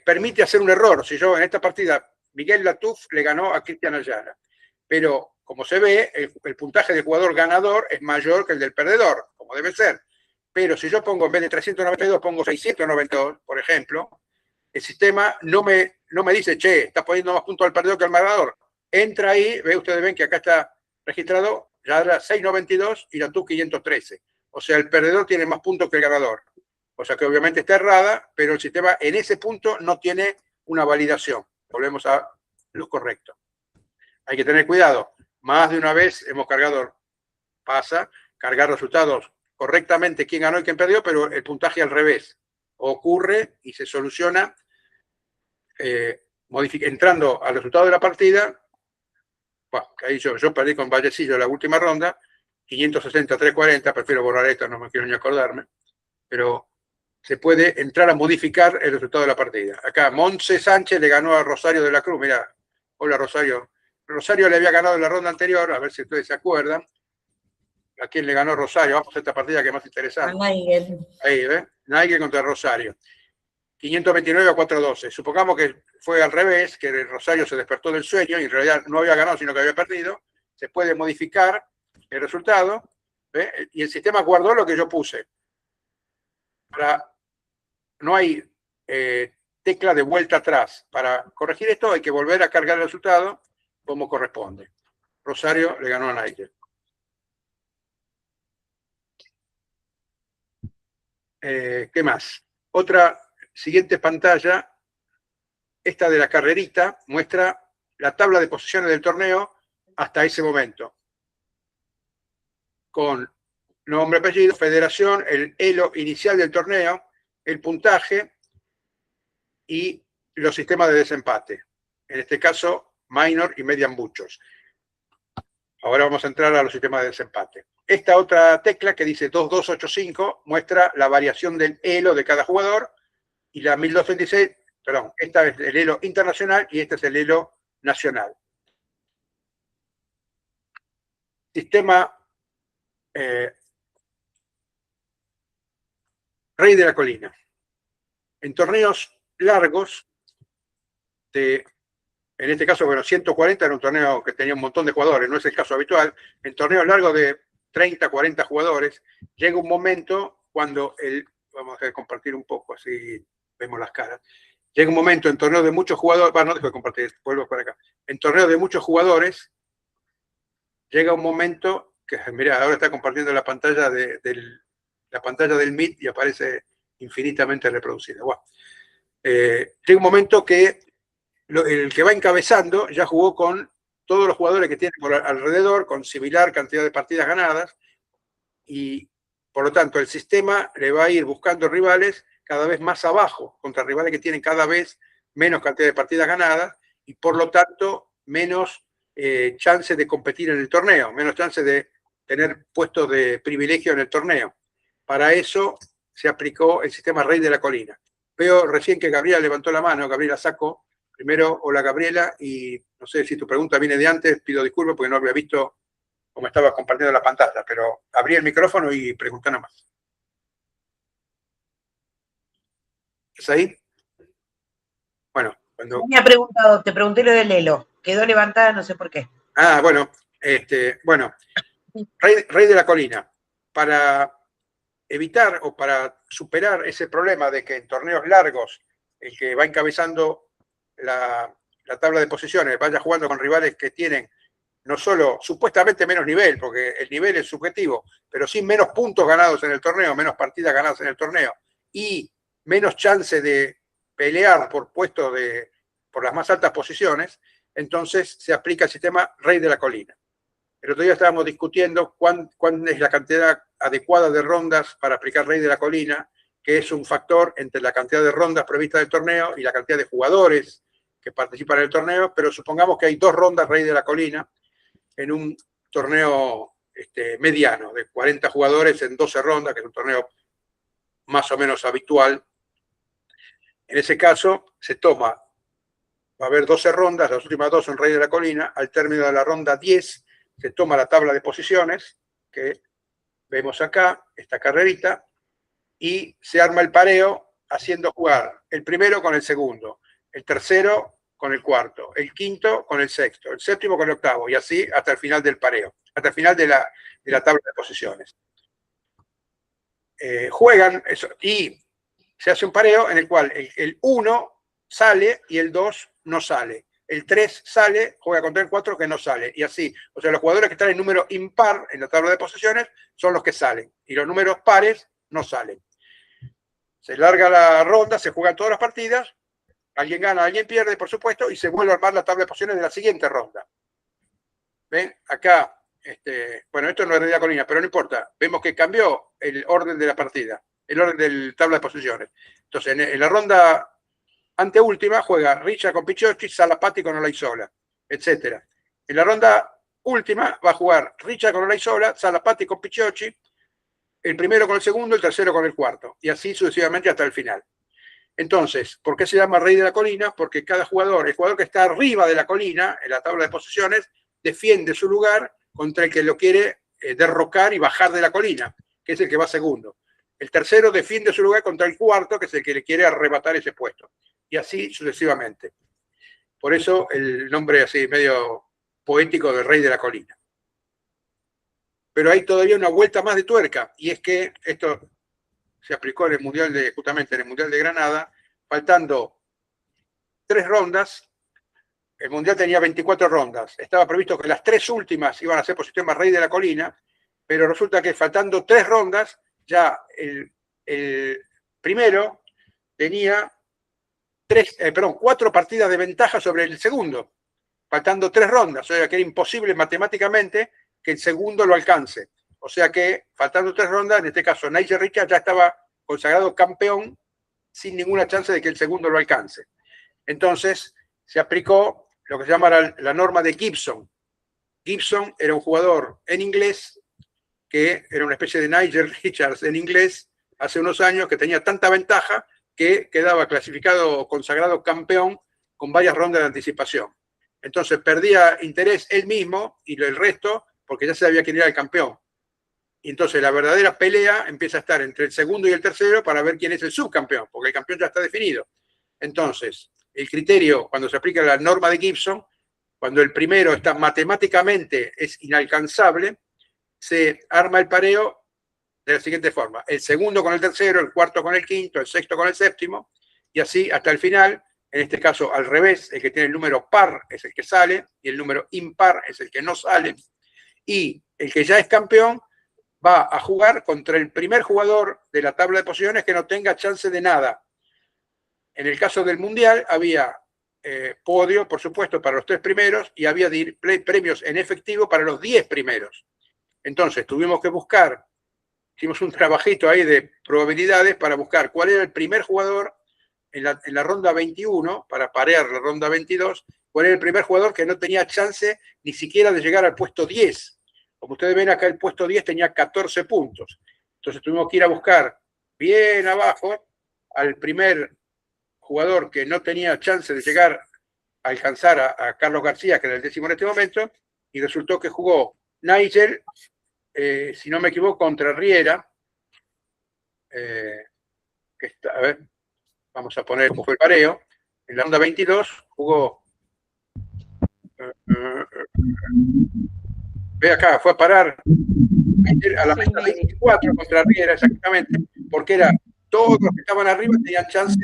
permite hacer un error. Si yo en esta partida, Miguel Latuf le ganó a Cristian Ayala, pero como se ve, el puntaje del jugador ganador es mayor que el del perdedor, como debe ser. Pero si yo pongo, en vez de 392, pongo 692, por ejemplo, el sistema no me dice, che, está poniendo más puntos al perdedor que al ganador. Entra ahí, ustedes ven que acá está registrado, ya era 692 y Latuf 513. O sea, el perdedor tiene más puntos que el ganador. O sea que obviamente está errada, pero el sistema en ese punto no tiene una validación. Volvemos a lo correcto. Hay que tener cuidado. Más de una vez hemos cargar resultados correctamente quién ganó y quién perdió, pero el puntaje al revés. Ocurre y se soluciona entrando al resultado de la partida. Bueno, que ahí yo perdí con Vallecillo la última ronda, 560-340, prefiero borrar esto, no me quiero ni acordarme, pero se puede entrar a modificar el resultado de la partida. Acá Montse Sánchez le ganó a Rosario de la Cruz. Mira, hola Rosario. Rosario le había ganado en la ronda anterior, a ver si ustedes se acuerdan. ¿A quién le ganó Rosario? Vamos a esta partida que es más interesante. A Nigel. Ahí, ¿ves? Nigel contra Rosario. 529 a 412. Supongamos que fue al revés, que Rosario se despertó del sueño y en realidad no había ganado, sino que había perdido. Se puede modificar el resultado, ¿ves? Y el sistema guardó lo que yo puse. No hay tecla de vuelta atrás. Para corregir esto hay que volver a cargar el resultado como corresponde. Rosario le ganó a Nigel. ¿Qué más? Otra siguiente pantalla, esta de la carrerita, muestra la tabla de posiciones del torneo hasta ese momento. Con nombre, apellido, federación, el elo inicial del torneo, el puntaje y los sistemas de desempate. En este caso, minor y median buchos. Ahora vamos a entrar a los sistemas de desempate. Esta otra tecla que dice 2285 muestra la variación del elo de cada jugador y la 1236, perdón, esta es el elo internacional y este es el elo nacional. Sistema Rey de la Colina. En torneos largos, en este caso, bueno, 140 era un torneo que tenía un montón de jugadores, no es el caso habitual. En torneos largos de 30, 40 jugadores, llega un momento cuando vamos a dejar de compartir un poco, así vemos las caras. Llega un momento en torneos de muchos jugadores, no dejo de compartir, vuelvo para acá. En torneos de muchos jugadores, llega un momento que, mirá, ahora está compartiendo la pantalla la pantalla del Meet y aparece infinitamente reproducida. Bueno, llega un momento que el que va encabezando ya jugó con todos los jugadores que tiene por alrededor, con similar cantidad de partidas ganadas, y por lo tanto el sistema le va a ir buscando rivales cada vez más abajo, contra rivales que tienen cada vez menos cantidad de partidas ganadas, y por lo tanto menos chances de competir en el torneo, menos chances de tener puestos de privilegio en el torneo. Para eso se aplicó el sistema Rey de la Colina. Veo recién que Gabriela levantó la mano, Gabriela sacó. Primero, hola Gabriela, y no sé si tu pregunta viene de antes, pido disculpas porque no había visto cómo estabas compartiendo la pantalla, pero abrí el micrófono y pregunté nada más. ¿Es ahí? Bueno, cuando... Me ha preguntado, te pregunté lo del Elo, quedó levantada, no sé por qué. Ah, bueno, bueno, Rey de la Colina, para evitar o para superar ese problema de que en torneos largos el que va encabezando la tabla de posiciones vaya jugando con rivales que tienen no solo supuestamente menos nivel, porque el nivel es subjetivo, pero sí menos puntos ganados en el torneo, menos partidas ganadas en el torneo y menos chance de pelear por puestos por las más altas posiciones, entonces se aplica el sistema Rey de la Colina. El otro día estábamos discutiendo cuán es la cantidad adecuada de rondas para aplicar Rey de la Colina, que es un factor entre la cantidad de rondas previstas del torneo y la cantidad de jugadores que participan en el torneo, pero supongamos que hay 2 rondas Rey de la Colina en un torneo mediano, de 40 jugadores en 12 rondas, que es un torneo más o menos habitual. En ese caso, se toma, va a haber 12 rondas, las últimas 2 son Rey de la Colina, al término de la ronda 10 se toma la tabla de posiciones, que vemos acá, esta carrerita, y se arma el pareo haciendo jugar el primero con el segundo, el tercero con el cuarto, el quinto con el sexto, el séptimo con el octavo, y así hasta el final del pareo, hasta el final de la tabla de posiciones. Juegan eso, y se hace un pareo en el cual el 1 sale y el 2 no sale. El 3 sale, juega contra el 4 que no sale, y así. O sea, los jugadores que están en número impar en la tabla de posiciones son los que salen, y los números pares no salen. Se larga la ronda, se juegan todas las partidas, alguien gana, alguien pierde, por supuesto, y se vuelve a armar la tabla de posiciones de la siguiente ronda. ¿Ven? Acá, bueno, esto no es Rey de la Colina, pero no importa. Vemos que cambió el orden de la partida, el orden de la tabla de posiciones. Entonces, en la ronda anteúltima juega Richa con Pichiocchi, Salapati con Olaizola, etc. En la ronda última va a jugar Richa con Olaizola, Salapati con Pichiocchi, el primero con el segundo, el tercero con el cuarto, y así sucesivamente hasta el final. Entonces, ¿por qué se llama Rey de la Colina? Porque cada jugador, el jugador que está arriba de la colina, en la tabla de posiciones, defiende su lugar contra el que lo quiere derrocar y bajar de la colina, que es el que va segundo. El tercero defiende su lugar contra el cuarto, que es el que le quiere arrebatar ese puesto. Y así sucesivamente. Por eso el nombre así medio poético de Rey de la Colina. Pero hay todavía una vuelta más de tuerca, y es que esto se aplicó en el Mundial justamente en el Mundial de Granada, faltando 3 rondas. El Mundial tenía 24 rondas. Estaba previsto que las 3 últimas iban a ser por sistema Rey de la Colina, pero resulta que faltando 3 rondas, ya el primero tenía 4 partidas de ventaja sobre el segundo, faltando 3 rondas. O sea que era imposible matemáticamente que el segundo lo alcance. O sea que, faltando 3 rondas, en este caso Nigel Richards ya estaba consagrado campeón sin ninguna chance de que el segundo lo alcance. Entonces, se aplicó lo que se llama la norma de Gibson. Gibson era un jugador en inglés que era una especie de Nigel Richards en inglés hace unos años, que tenía tanta ventaja que quedaba clasificado o consagrado campeón con varias rondas de anticipación. Entonces perdía interés él mismo y el resto porque ya sabía quién era el campeón. Y entonces la verdadera pelea empieza a estar entre el segundo y el tercero para ver quién es el subcampeón, porque el campeón ya está definido. Entonces, el criterio, cuando se aplica la norma de Gibson, cuando el primero está matemáticamente es inalcanzable, se arma el pareo de la siguiente forma: el segundo con el tercero, el cuarto con el quinto, el sexto con el séptimo, y así hasta el final. En este caso, al revés, el que tiene el número par es el que sale y el número impar es el que no sale. Y el que ya es campeón va a jugar contra el primer jugador de la tabla de posiciones que no tenga chance de nada. En el caso del Mundial había podio, por supuesto, para los 3 primeros y había premios en efectivo para los 10 primeros. Entonces tuvimos que buscar, hicimos un trabajito ahí de probabilidades para buscar cuál era el primer jugador en la ronda 21, para parear la ronda 22, cuál era el primer jugador que no tenía chance ni siquiera de llegar al puesto 10. Como ustedes ven acá, el puesto 10 tenía 14 puntos. Entonces tuvimos que ir a buscar bien abajo al primer jugador que no tenía chance de llegar a alcanzar a Carlos García, que era el 10º en este momento, y resultó que jugó Nigel, si no me equivoco, contra Riera, que está, a ver, vamos a poner cómo fue el pareo. En la ronda 22 jugó, ve acá, fue a parar a la mesa 24 contra Riera, exactamente, porque era todos los que estaban arriba tenían chance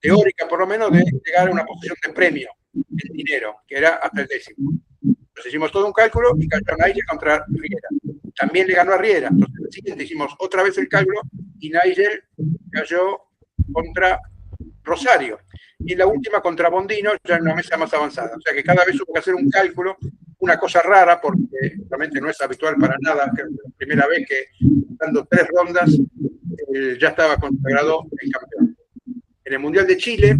teórica, por lo menos, de llegar a una posición de premio en dinero, que era hasta el 10º. Entonces hicimos todo un cálculo y cayó Nigel contra Riera. También le ganó a Riera. Entonces el siguiente hicimos otra vez el cálculo y Nigel cayó contra Rosario. Y la última contra Bondino, ya en una mesa más avanzada. O sea que cada vez hubo que hacer un cálculo, una cosa rara, porque realmente no es habitual para nada, que es la primera vez que, dando 3 rondas, ya estaba consagrado el campeón. En el Mundial de Chile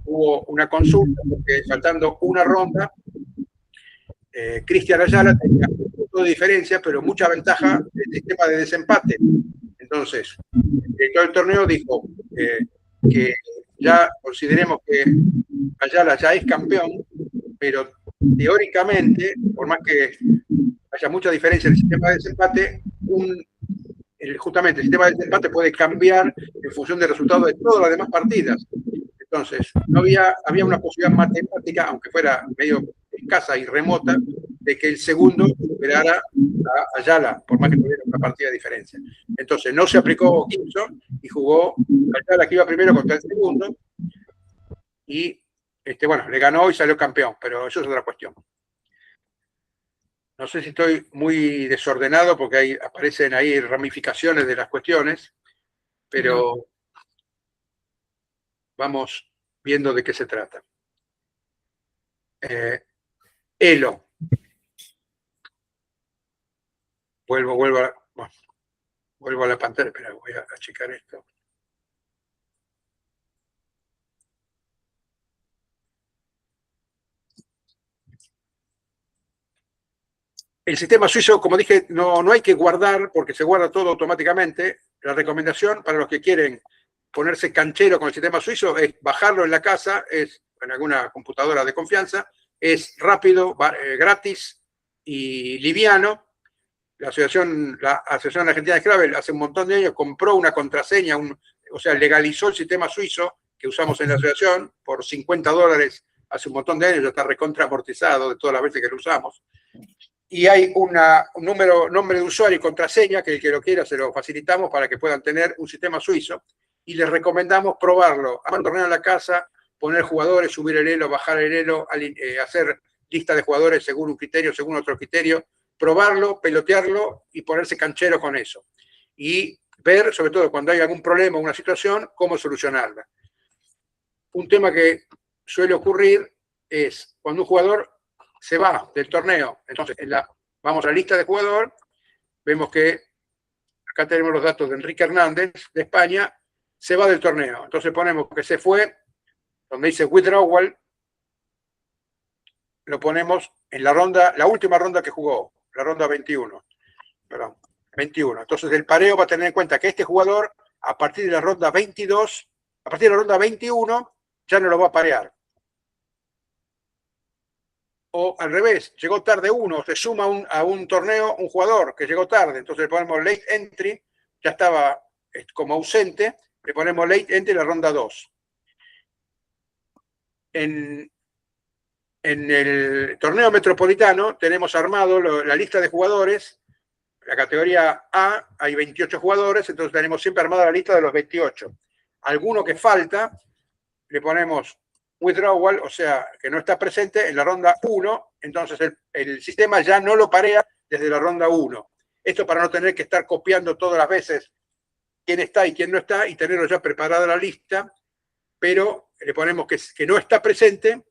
hubo una consulta, porque faltando una ronda, Cristian Ayala tenía un punto de diferencia, pero mucha ventaja del sistema de desempate. Entonces, el director del torneo dijo que ya consideremos que Ayala ya es campeón, pero teóricamente, por más que haya mucha diferencia en el sistema de desempate, justamente el sistema de desempate puede cambiar en función del resultado de todas las demás partidas. Entonces, no había una posibilidad matemática, aunque fuera medio escasa y remota, de que el segundo superara a Ayala, por más que tuviera una partida de diferencia. Entonces, no se aplicó Gibson y jugó Ayala, que iba primero contra el segundo, y bueno, le ganó y salió campeón, pero eso es otra cuestión. No sé si estoy muy desordenado porque aparecen ahí ramificaciones de las cuestiones, pero vamos viendo de qué se trata. Elo. Vuelvo a la pantalla, espera, voy a checar esto. El sistema suizo, como dije, no hay que guardar porque se guarda todo automáticamente. La recomendación para los que quieren ponerse canchero con el sistema suizo es bajarlo en la casa, es en alguna computadora de confianza, es rápido, gratis y liviano. La Asociación Argentina de Scrabble hace un montón de años compró una contraseña, o sea, legalizó el sistema suizo que usamos en la asociación por $50 hace un montón de años, ya está recontra amortizado de todas las veces que lo usamos. Y hay un nombre de usuario y contraseña que el que lo quiera se lo facilitamos para que puedan tener un sistema suizo y les recomendamos probarlo, armar un torneo en la casa, poner jugadores, subir el elo, bajar el elo, hacer lista de jugadores según un criterio, según otro criterio, probarlo, pelotearlo y ponerse canchero con eso. Y ver, sobre todo cuando hay algún problema o una situación, cómo solucionarla. Un tema que suele ocurrir es cuando un jugador se va del torneo. Entonces, vamos a la lista de jugador, vemos que acá tenemos los datos de Enrique Hernández, de España, se va del torneo. Entonces ponemos que se fue, donde dice withdrawal, lo ponemos en la última ronda que jugó, la ronda 21. Perdón, 21. Entonces el pareo va a tener en cuenta que este jugador, a partir de la ronda 22, a partir de la ronda 21, ya no lo va a parear. O al revés, llegó tarde uno, se suma a un torneo un jugador que llegó tarde, entonces le ponemos late entry, ya estaba como ausente, le ponemos late entry en la ronda 2. En el torneo metropolitano tenemos armado la lista de jugadores la categoría A hay 28 jugadores, entonces tenemos siempre armada la lista de los 28. Alguno que falta, le ponemos withdrawal, o sea, que no está presente en la ronda 1, entonces el sistema ya no lo parea desde la ronda 1. Esto para no tener que estar copiando todas las veces quién está y quién no está y tenerlo ya preparada la lista, pero le ponemos que no está presente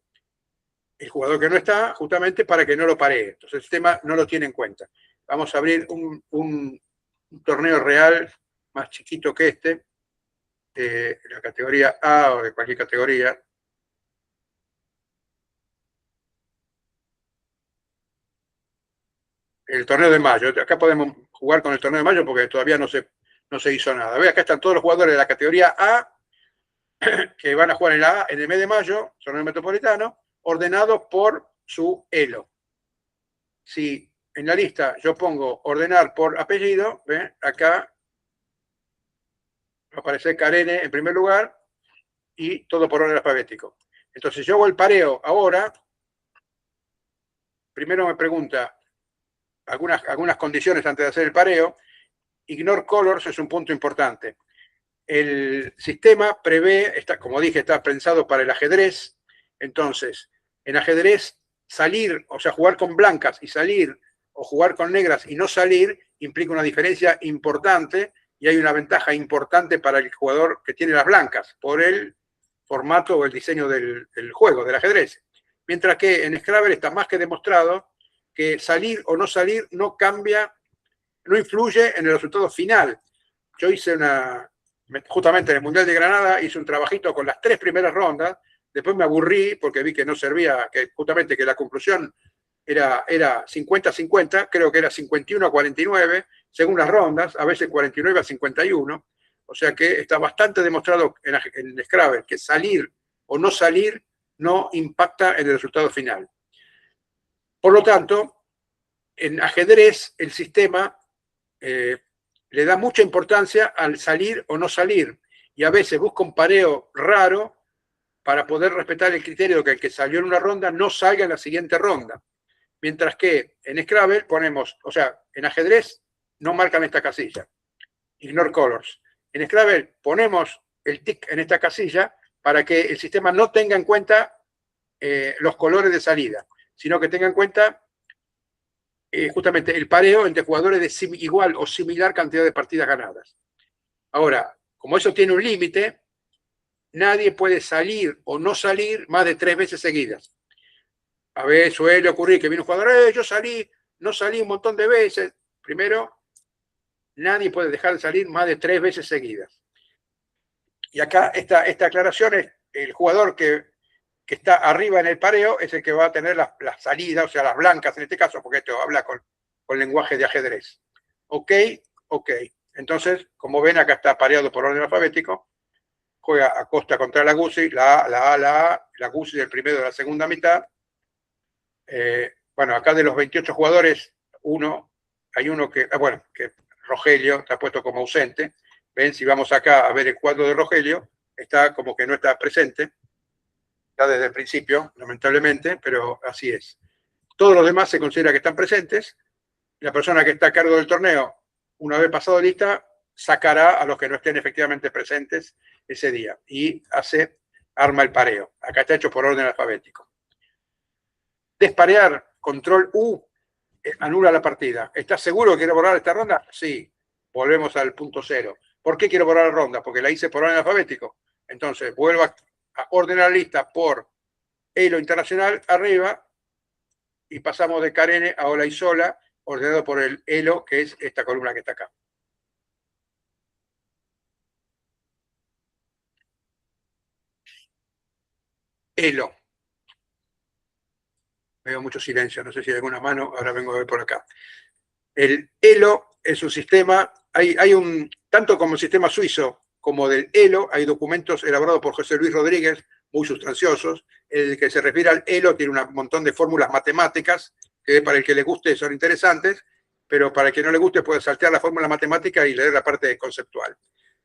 el jugador que no está, justamente para que no lo paree. Entonces el sistema no lo tiene en cuenta. Vamos a abrir un torneo real más chiquito que este, de la categoría A o de cualquier categoría. El torneo de mayo. Acá podemos jugar con el torneo de mayo porque todavía no se hizo nada. Ve, acá están todos los jugadores de la categoría A que van a jugar en el mes de mayo, torneo metropolitano, ordenados por su elo. Si en la lista yo pongo ordenar por apellido, ¿ve? Acá va a aparecer Karene en primer lugar y todo por orden alfabético. Entonces yo hago el pareo ahora. Primero me pregunta algunas condiciones antes de hacer el pareo. Ignore colors es un punto importante. El sistema prevé, como dije, está pensado para el ajedrez. Entonces, en ajedrez, salir, o sea, jugar con blancas y salir, o jugar con negras y no salir, implica una diferencia importante y hay una ventaja importante para el jugador que tiene las blancas, por el formato o el diseño del juego, del ajedrez. Mientras que en Scrabble está más que demostrado que salir o no salir no cambia, no influye en el resultado final. Yo hice justamente en el Mundial de Granada, hice un trabajito con las 3 primeras rondas, después me aburrí porque vi que no servía, que justamente que la conclusión era 50-50, creo que era 51-49, según las rondas, a veces 49-51, o sea que está bastante demostrado en Scrabble que salir o no salir no impacta en el resultado final. Por lo tanto, en ajedrez el sistema le da mucha importancia al salir o no salir, y a veces busca un pareo raro para poder respetar el criterio de que el que salió en una ronda no salga en la siguiente ronda. Mientras que en Scrabble ponemos, o sea, en ajedrez no marcan esta casilla, ignore colors. En Scrabble ponemos el tick en esta casilla para que el sistema no tenga en cuenta los colores de salida, sino que tenga en cuenta justamente el pareo entre jugadores de igual o similar cantidad de partidas ganadas. Ahora, como eso tiene un límite, nadie puede salir o no salir más de 3 veces seguidas. A veces suele ocurrir que viene un jugador, yo no salí un montón de veces. Primero, nadie puede dejar de salir más de 3 veces seguidas. Y acá esta aclaración es el jugador que está arriba en el pareo es el que va a tener la salida, o sea, las blancas en este caso, porque esto habla con lenguaje de ajedrez. Ok. Entonces, como ven, acá está pareado por orden alfabético. Juega Acosta contra la Guzzi, la Guzzi del primero de la segunda mitad. Bueno, acá de los 28 jugadores, hay uno que Rogelio está puesto como ausente. Ven, si vamos acá a ver el cuadro de Rogelio, está como que no está presente. Está desde el principio, lamentablemente, pero así es. Todos los demás se considera que están presentes. La persona que está a cargo del torneo, una vez pasado lista, sacará a los que no estén efectivamente presentes ese día y arma el pareo. Acá está hecho por orden alfabético. Desparear, control U, anula la partida. ¿Estás seguro que quiero borrar esta ronda? Sí. Volvemos al punto 0. ¿Por qué quiero borrar la ronda? Porque la hice por orden alfabético. Entonces, vuelvo a ordenar la lista por elo internacional arriba y pasamos de Karene a Olaizola, ordenado por el elo, que es esta columna que está acá. Elo. Veo mucho silencio, no sé si hay alguna mano, ahora vengo a ver por acá. El elo es un sistema, tanto como el sistema suizo como del elo, hay documentos elaborados por José Luis Rodríguez, muy sustanciosos. El que se refiere al elo tiene un montón de fórmulas matemáticas, que para el que le guste son interesantes, pero para el que no le guste puede saltear la fórmula matemática y leer la parte conceptual.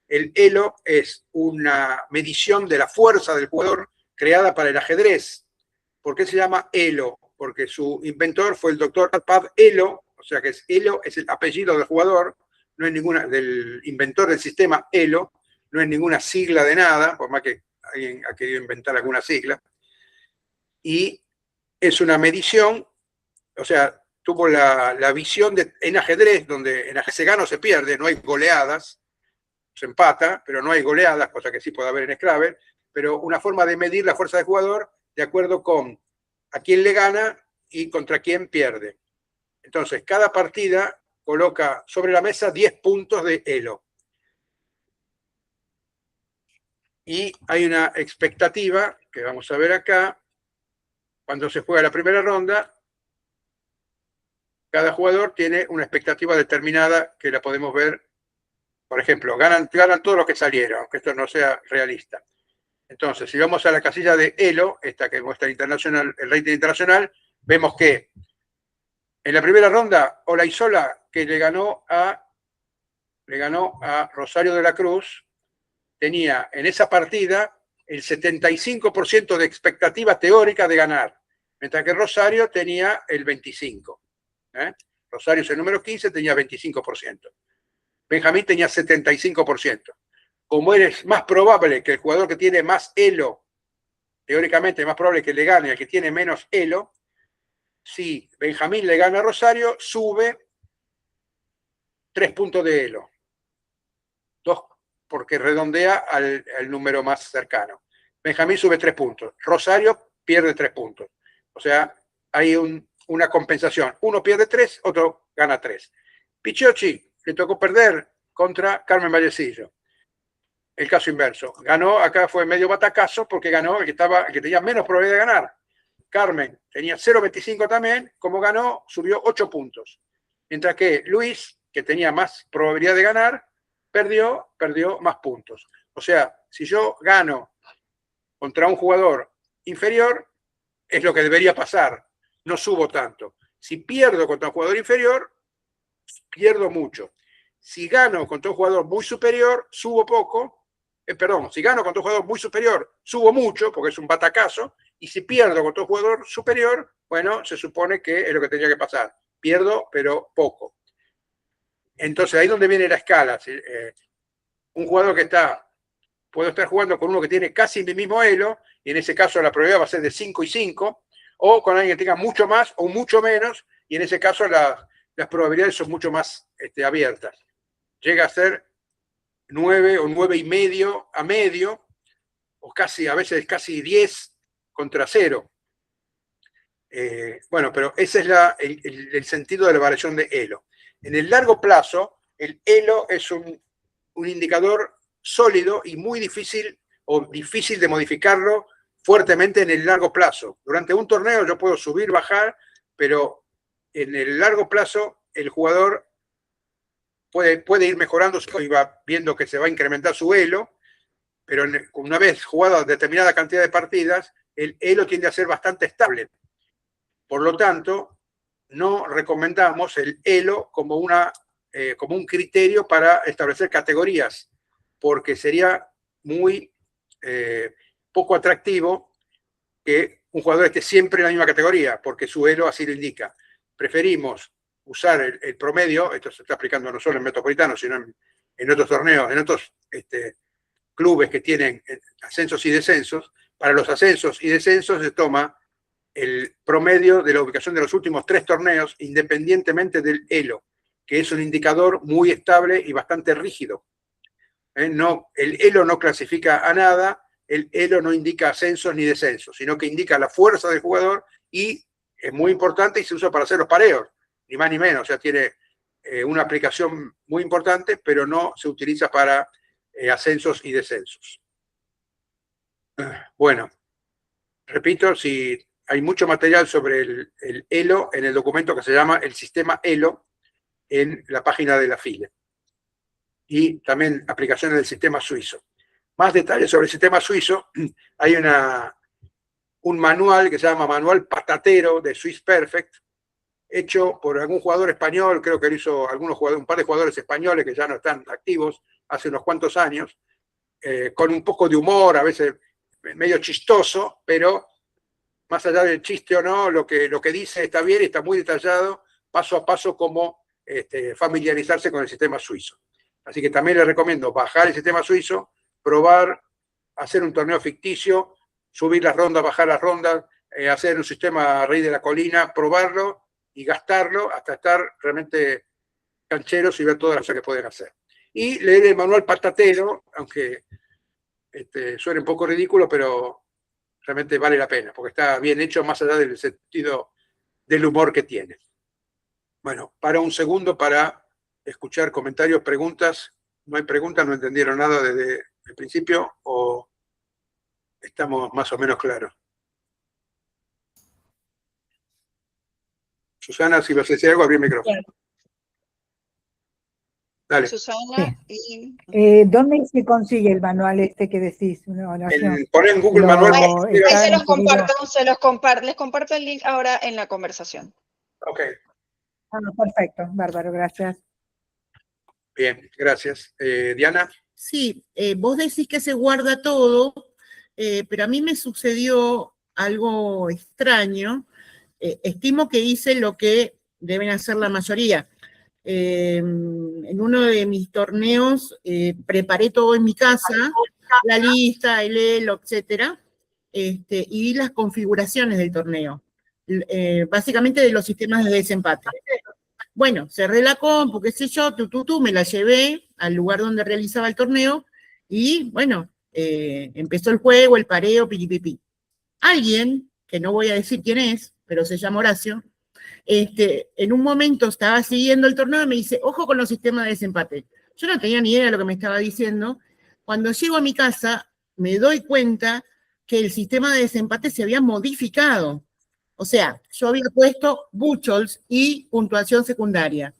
El elo es una medición de la fuerza del jugador creada para el ajedrez. ¿Por qué se llama elo? Porque su inventor fue el doctor Arpad Elo, o sea que Elo es el apellido del jugador, no es ninguna, del inventor del sistema Elo, no es ninguna sigla de nada, por más que alguien ha querido inventar alguna sigla, y es una medición, o sea, tuvo la visión en ajedrez, donde en ajedrez se gana o se pierde, no hay goleadas, se empata, pero no hay goleadas, cosa que sí puede haber en Scrabble, pero una forma de medir la fuerza del jugador de acuerdo con a quién le gana y contra quién pierde. Entonces, cada partida coloca sobre la mesa 10 puntos de Elo. Y hay una expectativa, que vamos a ver acá, cuando se juega la primera ronda, cada jugador tiene una expectativa determinada que la podemos ver. Por ejemplo, ganan todos los que salieron, aunque esto no sea realista. Entonces, si vamos a la casilla de Elo, esta que muestra el rating internacional, vemos que en la primera ronda, Olaizola, que le ganó a Rosario de la Cruz, tenía en esa partida el 75% de expectativa teórica de ganar, mientras que Rosario tenía el 25%. Rosario es el número 15, tenía 25%. Benjamín tenía 75%. Como es más probable que el jugador que tiene más Elo, teóricamente es más probable que le gane al que tiene menos Elo, si Benjamín le gana a Rosario, sube 3 puntos de Elo. 2, porque redondea al número más cercano. Benjamín sube 3 puntos. Rosario pierde 3 puntos. O sea, hay una compensación. Uno pierde 3, otro gana 3. Pichiocci le tocó perder contra Carmen Vallecillo. El caso inverso. Ganó, acá fue medio batacazo porque ganó el que tenía menos probabilidad de ganar. Carmen tenía 0,25 también, como ganó, subió 8 puntos. Mientras que Luis, que tenía más probabilidad de ganar, perdió más puntos. O sea, si yo gano contra un jugador inferior, es lo que debería pasar. No subo tanto. Si pierdo contra un jugador inferior, pierdo mucho. Si gano contra un jugador muy superior, subo poco. Si gano contra un jugador muy superior, subo mucho, porque es un batacazo. Y si pierdo contra un jugador superior, bueno, se supone que es lo que tenía que pasar. Pierdo, pero poco. Entonces, ahí es donde viene la escala. Un jugador que puedo estar jugando con uno que tiene casi mi mismo Elo, y en ese caso la probabilidad va a ser de 5 y 5, o con alguien que tenga mucho más o mucho menos, y en ese caso las probabilidades son mucho más abiertas. Llega a ser 9 o 9,5 a medio, o casi, a veces casi 10 contra 0. Bueno, pero ese es el sentido de la variación de Elo. En el largo plazo, el Elo es un indicador sólido y muy difícil de modificarlo fuertemente en el largo plazo. Durante un torneo yo puedo subir, bajar, pero en el largo plazo el jugador puede ir mejorando y va viendo que se va a incrementar su Elo, pero una vez jugada determinada cantidad de partidas, el Elo tiende a ser bastante estable. Por lo tanto, no recomendamos el Elo como un criterio para establecer categorías, porque sería muy poco atractivo que un jugador esté siempre en la misma categoría, porque su Elo así lo indica. Preferimos usar el promedio, esto se está aplicando no solo en Metropolitano, sino en otros torneos, en otros clubes que tienen ascensos y descensos. Para los ascensos y descensos se toma el promedio de la ubicación de los últimos 3 torneos, independientemente del Elo, que es un indicador muy estable y bastante rígido. El Elo no clasifica a nada, el Elo no indica ascensos ni descensos, sino que indica la fuerza del jugador y es muy importante y se usa para hacer los pareos, ni más ni menos. O sea, tiene una aplicación muy importante, pero no se utiliza para ascensos y descensos. Bueno, repito, si hay mucho material sobre el Elo en el documento que se llama el sistema Elo en la página de la FILE. Y también aplicaciones del sistema suizo. Más detalles sobre el sistema suizo, hay un manual que se llama Manual Patatero de Swiss Perfect, hecho por algún jugador español, creo que lo hizo un par de jugadores españoles que ya no están activos hace unos cuantos años, con un poco de humor, a veces medio chistoso, pero más allá del chiste o no, lo que dice está bien y está muy detallado paso a paso cómo familiarizarse con el sistema suizo. Así que también les recomiendo bajar el sistema suizo, probar, hacer un torneo ficticio, subir las rondas, bajar las rondas, hacer un sistema rey de la colina, probarlo y gastarlo hasta estar realmente cancheros y ver todas las cosas que pueden hacer. Y leer el manual patatero, aunque suene un poco ridículo, pero realmente vale la pena, porque está bien hecho más allá del sentido del humor que tiene. Bueno, para un segundo para escuchar comentarios, preguntas. ¿No hay preguntas? ¿No entendieron nada desde el principio o estamos más o menos claros? Susana, si vas a decir algo, abrí el micrófono. Dale. Susana y... ¿Dónde se consigue el manual este que decís? Poné en Google manual. Ahí se los comparto, les comparto el link ahora en la conversación. Ok. Perfecto, bárbaro, gracias. Bien, gracias. Diana. Sí, vos decís que se guarda todo, pero a mí me sucedió algo extraño. Estimo que hice lo que deben hacer la mayoría. En uno de mis torneos preparé todo en mi casa, la lista, el elo, etcétera, y vi las configuraciones del torneo, básicamente de los sistemas de desempate. Bueno, cerré la compu, qué sé yo, me la llevé al lugar donde realizaba el torneo y, bueno, empezó el juego, el pareo, pipipipi. Alguien, que no voy a decir quién es, pero se llama Horacio, en un momento estaba siguiendo el torneo y me dice, ojo con los sistemas de desempate. Yo no tenía ni idea de lo que me estaba diciendo. Cuando llego a mi casa, me doy cuenta que el sistema de desempate se había modificado. O sea, yo había puesto Buchholz y puntuación secundaria.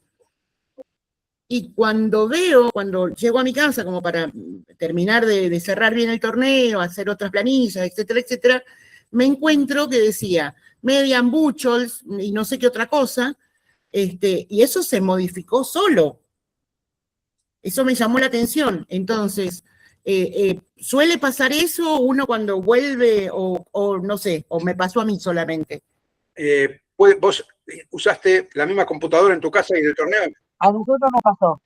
Y cuando llego a mi casa, como para terminar de cerrar bien el torneo, hacer otras planillas, etcétera, etcétera, me encuentro que decía Median, Buchholz y no sé qué otra cosa, y eso se modificó solo. Eso me llamó la atención. Entonces, ¿suele pasar eso uno cuando vuelve o no sé, o me pasó a mí solamente? ¿Vos usaste la misma computadora en tu casa y en el torneo? A nosotros nos pasó.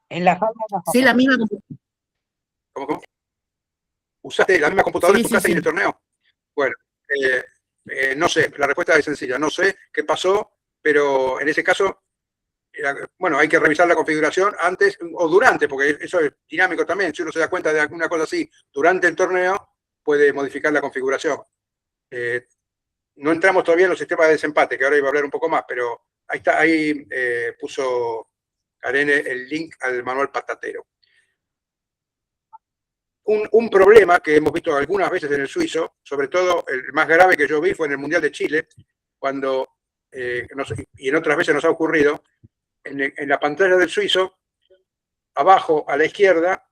En la jaula nos pasó. Sí, la misma computadora. ¿Cómo? ¿Usaste la misma computadora en tu casa y en el torneo? Bueno, no sé, la respuesta es sencilla. No sé qué pasó, pero en ese caso, bueno, hay que revisar la configuración antes o durante, porque eso es dinámico también. Si uno se da cuenta de alguna cosa así durante el torneo, puede modificar la configuración. No entramos todavía en los sistemas de desempate, que ahora iba a hablar un poco más, pero ahí está, ahí puso Karen el link al manual patatero. Un problema que hemos visto algunas veces en el suizo, sobre todo el más grave que yo vi fue en el Mundial de Chile, cuando, y en otras veces nos ha ocurrido, en la pantalla del suizo, abajo a la izquierda,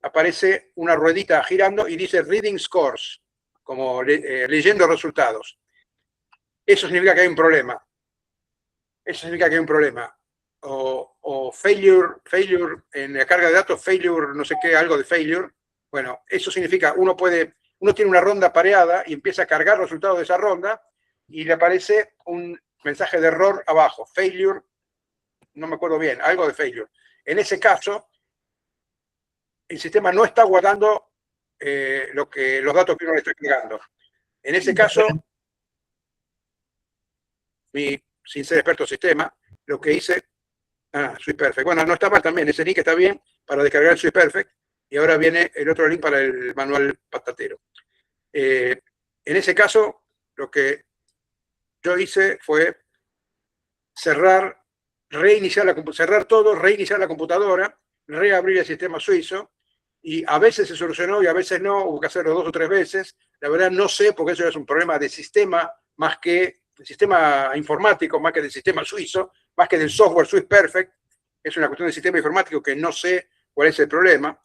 aparece una ruedita girando y dice Reading Scores, como leyendo resultados. Eso significa que hay un problema. Eso significa que hay un problema. O failure en la carga de datos, failure, no sé qué, algo de failure. Bueno, eso significa uno tiene una ronda pareada y empieza a cargar resultados de esa ronda y le aparece un mensaje de error abajo. Failure, no me acuerdo bien, algo de failure. En ese caso, el sistema no está guardando los datos que uno le está cargando. En ese caso, sin ser experto en sistema, lo que hice, SwissPerfect. Bueno, no está mal también, ese link está bien para descargar el SwissPerfect y ahora viene el otro link para el manual patatero. En ese caso, lo que yo hice fue cerrar todo, reiniciar la computadora, reabrir el sistema suizo y a veces se solucionó y a veces no, hubo que hacerlo 2 o 3 veces. La verdad no sé, porque eso es un problema de sistema más que del sistema informático, más que del sistema suizo, más que del software SwissPerfect. Es una cuestión de sistema informático que no sé cuál es el problema.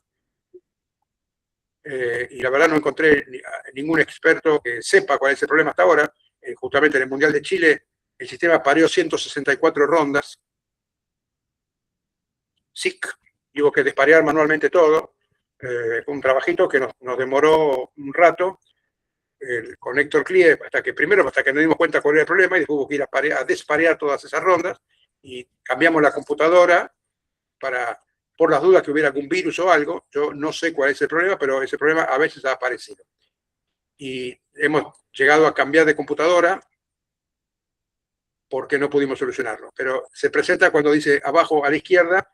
Y la verdad no encontré ningún experto que sepa cuál es el problema hasta ahora. Justamente en el Mundial de Chile el sistema pareó 164 rondas. SIC, hubo que desparear manualmente todo. Fue un trabajito que nos demoró un rato. el conector CLIE hasta que nos dimos cuenta cuál era el problema y después hubo que ir a desparear todas esas rondas y cambiamos la computadora por las dudas que hubiera algún virus o algo. Yo no sé cuál es el problema, pero ese problema a veces ha aparecido. Y hemos llegado a cambiar de computadora porque no pudimos solucionarlo. Pero se presenta cuando dice abajo a la izquierda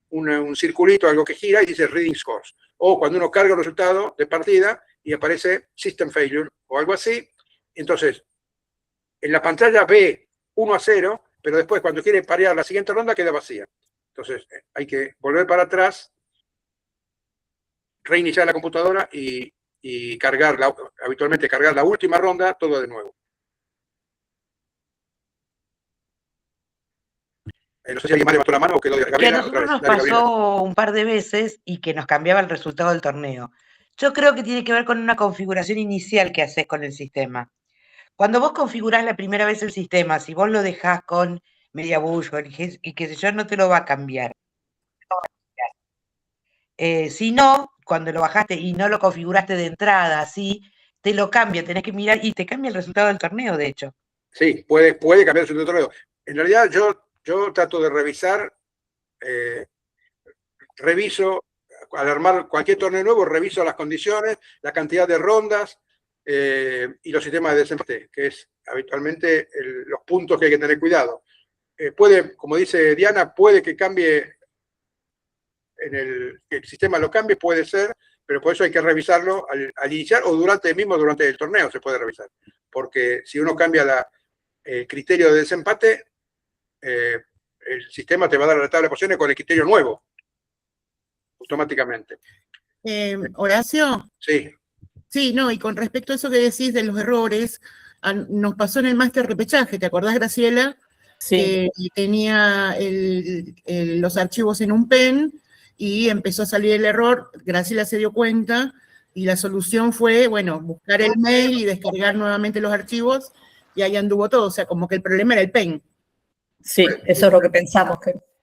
un circulito, algo que gira y dice Reading Scores. O cuando uno carga el resultado de partida y aparece System Failure o algo así. Entonces, en la pantalla ve 1-0, pero después cuando quiere parear la siguiente ronda queda vacía. Entonces, hay que volver para atrás, reiniciar la computadora y habitualmente cargar la última ronda, todo de nuevo. No sé si alguien más levantó la mano o quedó de Que a Gabriela. nosotros nos pasó un par de veces y que nos cambiaba el resultado del torneo. Yo creo que tiene que ver con una configuración inicial que haces con el sistema. Cuando vos configurás la primera vez el sistema, si vos lo dejás con media bush y qué sé yo, no te lo va a cambiar. Si no, cuando lo bajaste y no lo configuraste de entrada, así, te lo cambia, tenés que mirar y te cambia el resultado del torneo, de hecho. Sí, puede cambiar el resultado del torneo. En realidad yo trato de revisar, reviso, al armar cualquier torneo nuevo, reviso las condiciones, la cantidad de rondas y los sistemas de desempate, que es habitualmente los puntos que hay que tener cuidado. Como dice Diana, puede que cambie, que el sistema lo cambie, puede ser, pero por eso hay que revisarlo al iniciar o durante el torneo se puede revisar. Porque si uno cambia el criterio de desempate, el sistema te va a dar la tabla de posiciones con el criterio nuevo, automáticamente. Horacio. Sí. Sí, no, y con respecto a eso que decís de los errores, nos pasó en el máster repechaje, ¿te acordás, Graciela? Sí. Que tenía los archivos en un pen y empezó a salir el error, Graciela se dio cuenta y la solución fue, bueno, buscar el mail y descargar nuevamente los archivos y ahí anduvo todo, o sea, como que el problema era el pen. Sí, eso es lo que pensamos.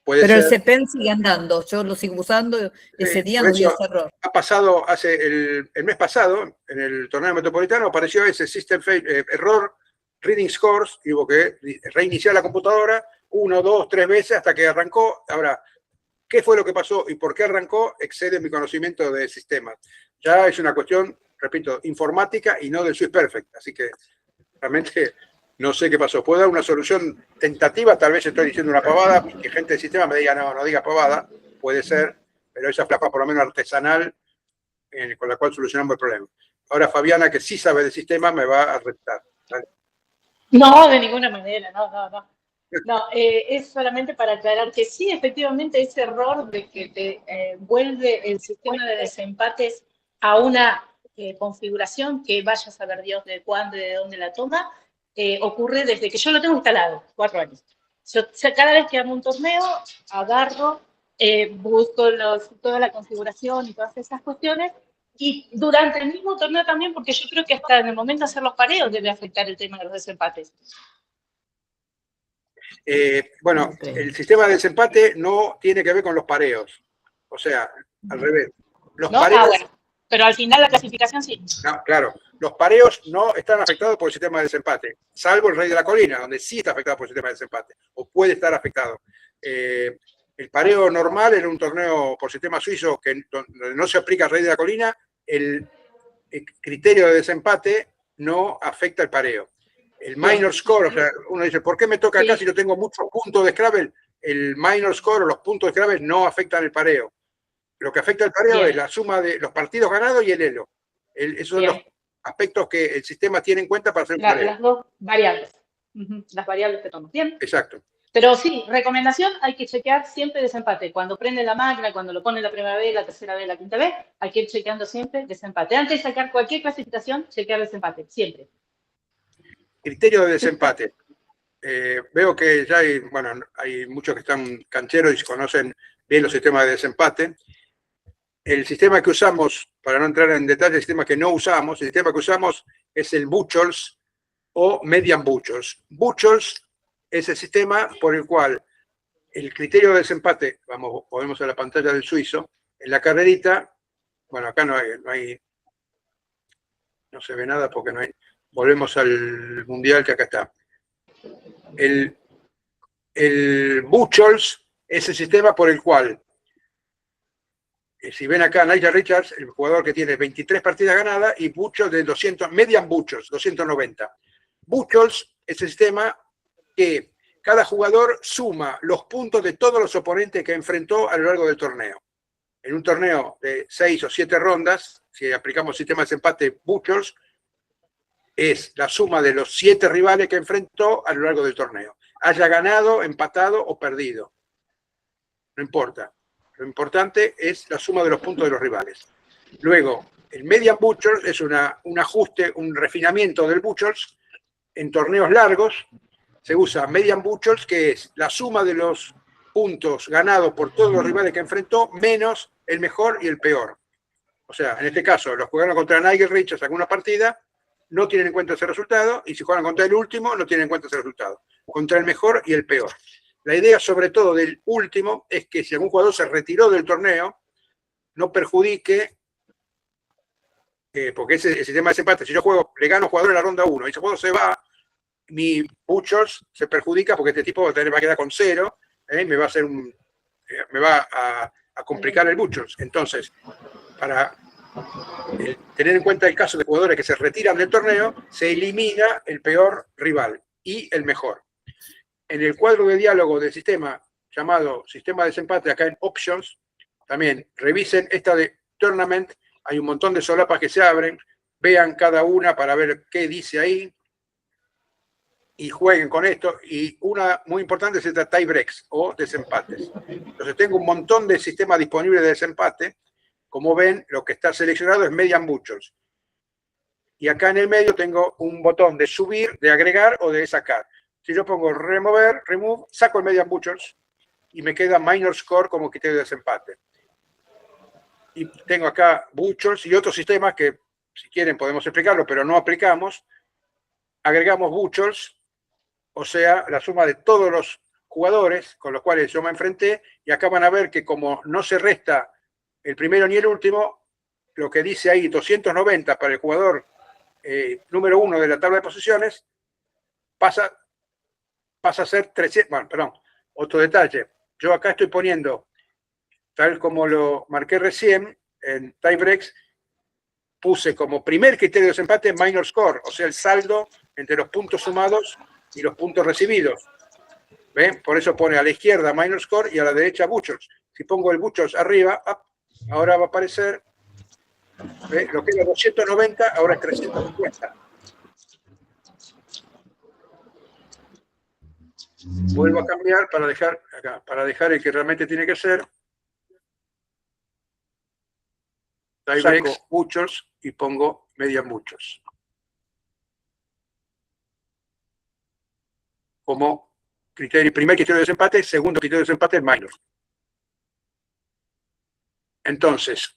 Pero el CPEN sigue andando, yo lo sigo usando, ese día no vi ese error. Ha pasado, el mes pasado, en el torneo metropolitano, apareció ese System Error Reading Scores, y hubo que reiniciar la computadora 1, 2, 3 veces hasta que arrancó. Ahora, ¿qué fue lo que pasó y por qué arrancó? Excede mi conocimiento de sistemas. Ya es una cuestión, repito, informática y no del Swiss Perfect, así que realmente no sé qué pasó. ¿Puedo dar una solución tentativa? Tal vez estoy diciendo una pavada y que gente del sistema me diga, no diga pavada, puede ser, pero esa flapa por lo menos artesanal con la cual solucionamos el problema. Ahora Fabiana, que sí sabe de sistema, me va a retar. ¿Vale? No, de ninguna manera, no. No, es solamente para aclarar que sí, efectivamente, ese error de que te vuelve el sistema de desempates a una configuración que vaya a saber Dios de cuándo y de dónde la toma, ocurre desde que yo lo tengo instalado, 4 años. Cada vez que hago un torneo, agarro, busco toda la configuración y todas esas cuestiones, y durante el mismo torneo también, porque yo creo que hasta en el momento de hacer los pareos debe afectar el tema de los desempates. Bueno, el sistema de desempate no tiene que ver con los pareos. O sea, al revés. Los pareos, bueno, pero al final la clasificación sí. No, claro, los pareos no están afectados por el sistema de desempate, salvo el Rey de la Colina, donde sí está afectado por el sistema de desempate, o puede estar afectado. El pareo normal en un torneo por sistema suizo donde no se aplica el Rey de la Colina, el criterio de desempate no afecta el pareo. El minor score, o sea, uno dice, ¿por qué me toca acá si yo tengo muchos puntos de Scrabble? El minor score o los puntos de Scrabble no afectan el pareo. Lo que afecta el pareo es la suma de los partidos ganados y el elo. Esos son los aspectos que el sistema tiene en cuenta para hacer un pareo. Las dos variables. Las variables que tomo. Bien. Exacto. Pero sí, recomendación, hay que chequear siempre desempate. Cuando prende la máquina, cuando lo pone la primera vez, la tercera vez, la quinta vez, hay que ir chequeando siempre desempate. Antes de sacar cualquier clasificación, chequear desempate, siempre. Criterio de desempate. Veo que ya hay muchos que están cancheros y conocen bien los sistemas de desempate. El sistema que usamos, para no entrar en detalle, el sistema que no usamos, el sistema que usamos es el Buchholz o Median Buchholz. Buchholz es el sistema por el cual el criterio de desempate, podemos a la pantalla del suizo, en la carrerita, bueno, acá no No se ve nada porque no hay. Volvemos al mundial que acá está. El Buchholz es el sistema por el cual, si ven acá, Nigel Richards, el jugador que tiene 23 partidas ganadas, y Buchholz de 200, median Buchholz, 290. Buchholz es el sistema que cada jugador suma los puntos de todos los oponentes que enfrentó a lo largo del torneo. En un torneo de 6 o 7 rondas, si aplicamos sistema de desempate Buchholz, es la suma de los 7 rivales que enfrentó a lo largo del torneo. Haya ganado, empatado o perdido. No importa. Lo importante es la suma de los puntos de los rivales. Luego, el median Buchholz es un ajuste, un refinamiento del Buchholz. En torneos largos se usa median Buchholz, que es la suma de los puntos ganados por todos los rivales que enfrentó, menos el mejor y el peor. O sea, en este caso, los jugaron contra Nigel Richards en alguna partida, no tienen en cuenta ese resultado, y si juegan contra el último, no tienen en cuenta ese resultado. Contra el mejor y el peor. La idea, sobre todo, del último, es que si algún jugador se retiró del torneo, no perjudique, porque ese sistema de desempate, si yo le gano a un jugador en la ronda 1 y ese jugador se va, mi Buchholz se perjudica porque este tipo va a quedar con 0, me va a hacer me va a complicar el Buchholz. Entonces, para tener en cuenta el caso de jugadores que se retiran del torneo, se elimina el peor rival y el mejor. En el cuadro de diálogo del sistema llamado sistema de desempate, acá en Options, también revisen esta de Tournament, hay un montón de solapas que se abren, vean cada una para ver qué dice ahí y jueguen con esto. Y una muy importante es esta tie breaks o desempates. Entonces tengo un montón de sistemas disponibles de desempate. Como ven, lo que está seleccionado es median Buchholz. Y acá en el medio tengo un botón de subir, de agregar o de sacar. Si yo pongo remove, saco el median Buchholz y me queda minor score como criterio de desempate. Y tengo acá Buchholz y otros sistemas que, si quieren, podemos explicarlo, pero no aplicamos. Agregamos Buchholz, o sea, la suma de todos los jugadores con los cuales yo me enfrenté, y acá van a ver que como no se resta el primero ni el último, lo que dice ahí 290 para el jugador número 1 de la tabla de posiciones, pasa a ser 300, bueno, perdón, otro detalle. Yo acá estoy poniendo, tal como lo marqué recién, en tiebreaks, puse como primer criterio de desempate minor score, o sea, el saldo entre los puntos sumados y los puntos recibidos. ¿Ven? Por eso pone a la izquierda minor score y a la derecha Buchholz. Si pongo el Buchholz arriba, ahora va a aparecer, ¿ven? Lo que era 290, ahora es 350. Vuelvo a cambiar para dejar acá, para dejar el que realmente tiene que ser. Saco Buchholz y pongo median Buchholz. Como criterio, primer criterio de desempate, segundo criterio de desempate, el minor. Entonces,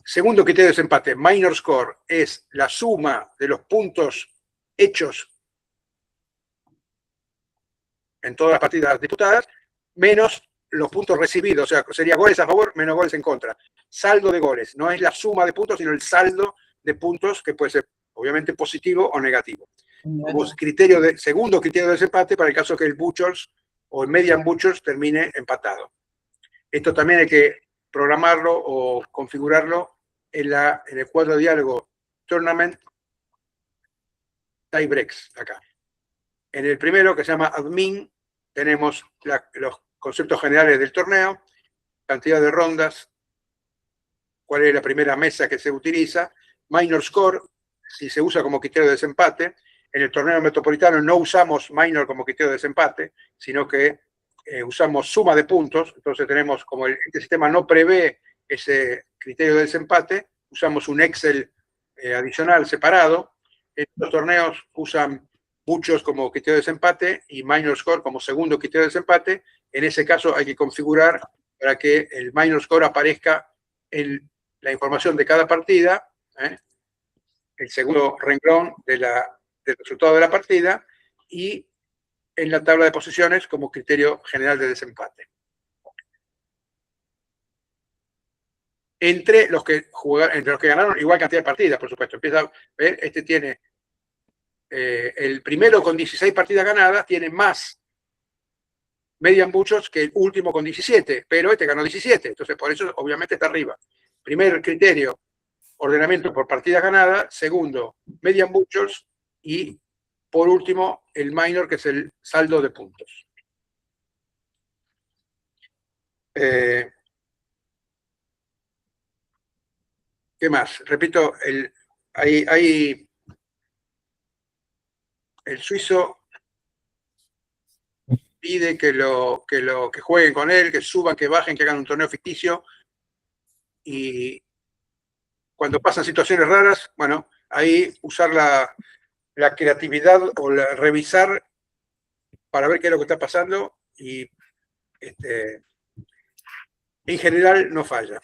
segundo criterio de desempate, minor score, es la suma de los puntos hechos en todas las partidas disputadas, menos los puntos recibidos, o sea, sería goles a favor menos goles en contra. Saldo de goles, no es la suma de puntos, sino el saldo de puntos, que puede ser obviamente positivo o negativo. Como segundo criterio de desempate para el caso que el Buchholz o el median Buchholz termine empatado. Esto también hay que programarlo o configurarlo en el cuadro de diálogo Tournament Tiebreaks, acá. En el primero, que se llama Admin, tenemos los conceptos generales del torneo, cantidad de rondas, cuál es la primera mesa que se utiliza, minor score, si se usa como criterio de desempate. En el torneo metropolitano no usamos minor como criterio de desempate, sino que usamos suma de puntos. Entonces tenemos, como este sistema no prevé ese criterio de desempate, usamos un Excel adicional separado. En los torneos usan Buchholz como criterio de desempate y minor score como segundo criterio de desempate. En ese caso hay que configurar para que el minor score aparezca en la información de cada partida, el segundo renglón del resultado de la partida, y en la tabla de posiciones como criterio general de desempate. entre los que ganaron igual cantidad de partidas, por supuesto. Empieza a ver, este tiene el primero con 16 partidas ganadas, tiene más median butchers que el último con 17, pero este ganó 17, entonces por eso obviamente está arriba. Primer criterio, ordenamiento por partidas ganadas. Segundo, median butchers. Y por último, el minor, que es el saldo de puntos. ¿Qué más? Repito, el suizo pide que jueguen con él, que suban, que bajen, que hagan un torneo ficticio. Y cuando pasan situaciones raras, bueno, ahí usar la creatividad o revisar para ver qué es lo que está pasando, y en general no falla.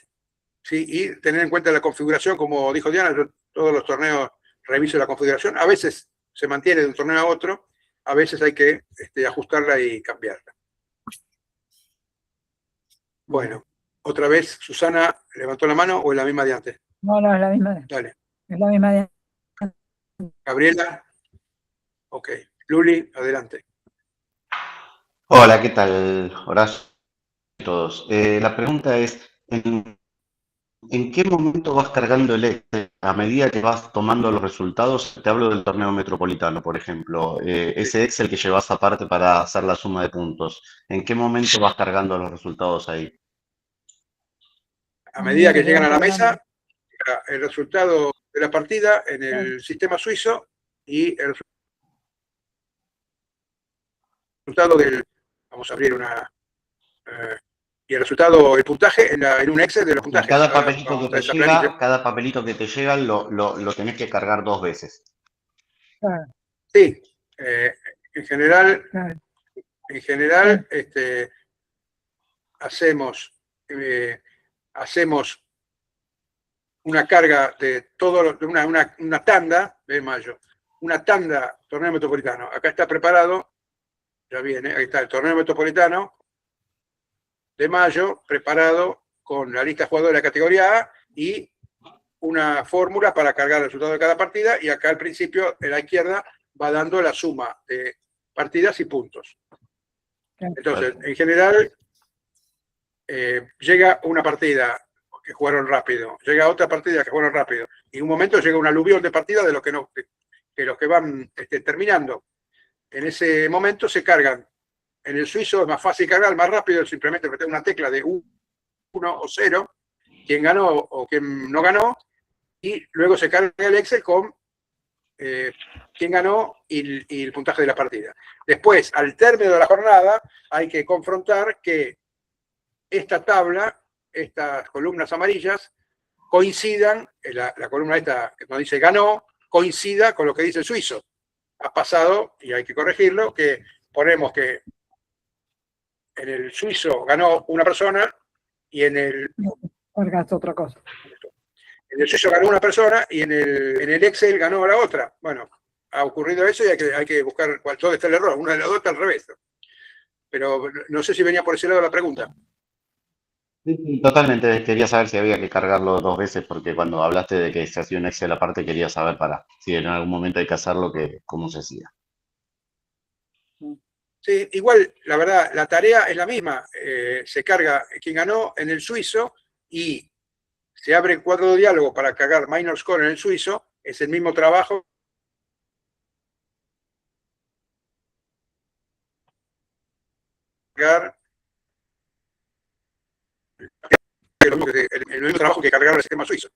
¿Sí? Y tener en cuenta la configuración, como dijo Diana, yo todos los torneos reviso la configuración. A veces se mantiene de un torneo a otro, a veces hay que ajustarla y cambiarla. Bueno, otra vez, Susana levantó la mano, ¿o es la misma de antes? No, es la misma. Dale. Es la misma de antes. Gabriela. Ok. Luli, adelante. Hola, ¿qué tal, Horacio? A todos. La pregunta es, ¿en qué momento vas cargando el Excel? A medida que vas tomando los resultados, te hablo del torneo metropolitano, por ejemplo, ese Excel que llevas aparte para hacer la suma de puntos, ¿en qué momento vas cargando los resultados ahí? A medida que llegan a la mesa, el resultado de la partida en el sistema suizo y el resultado vamos a abrir y el resultado, el puntaje en un Excel de los puntajes. Cada papelito que te llega lo tenés que cargar 2 veces. Sí, en general hacemos una carga de todo, una tanda de mayo, una tanda torneo metropolitano. Acá está preparado, ya viene, ahí está el torneo metropolitano de mayo, preparado con la lista de jugadores de la categoría A y una fórmula para cargar el resultado de cada partida, y acá al principio, en la izquierda, va dando la suma de partidas y puntos. Entonces, en general, llega una partida que jugaron rápido, llega otra partida que jugaron rápido, y en un momento llega un aluvión de partidas de los que van terminando. En ese momento se cargan. En el suizo es más fácil cargar, más rápido, simplemente meter una tecla de 1 o 0, quien ganó o quien no ganó, y luego se carga el Excel con quién ganó y el puntaje de la partida. Después, al término de la jornada, hay que confrontar que esta tabla, estas columnas amarillas, coincidan, la columna esta que nos dice ganó, coincida con lo que dice el suizo. Ha pasado, y hay que corregirlo, que ponemos que en el suizo ganó una persona y en el... otra cosa. En el suizo ganó una persona y en el Excel ganó la otra. Bueno, ha ocurrido eso y hay que buscar dónde está el error. Una de las dos está al revés. Pero no sé si venía por ese lado la pregunta. Sí, totalmente. Quería saber si había que cargarlo 2 veces, porque cuando hablaste de que se hacía un Excel aparte, quería saber si en algún momento hay que hacerlo, cómo se hacía. Sí, igual, la verdad, la tarea es la misma. Se carga quien ganó en el suizo y se abre el cuadro de diálogo para cargar minor score en el suizo. Es el mismo trabajo. El mismo trabajo que cargar el sistema suizo.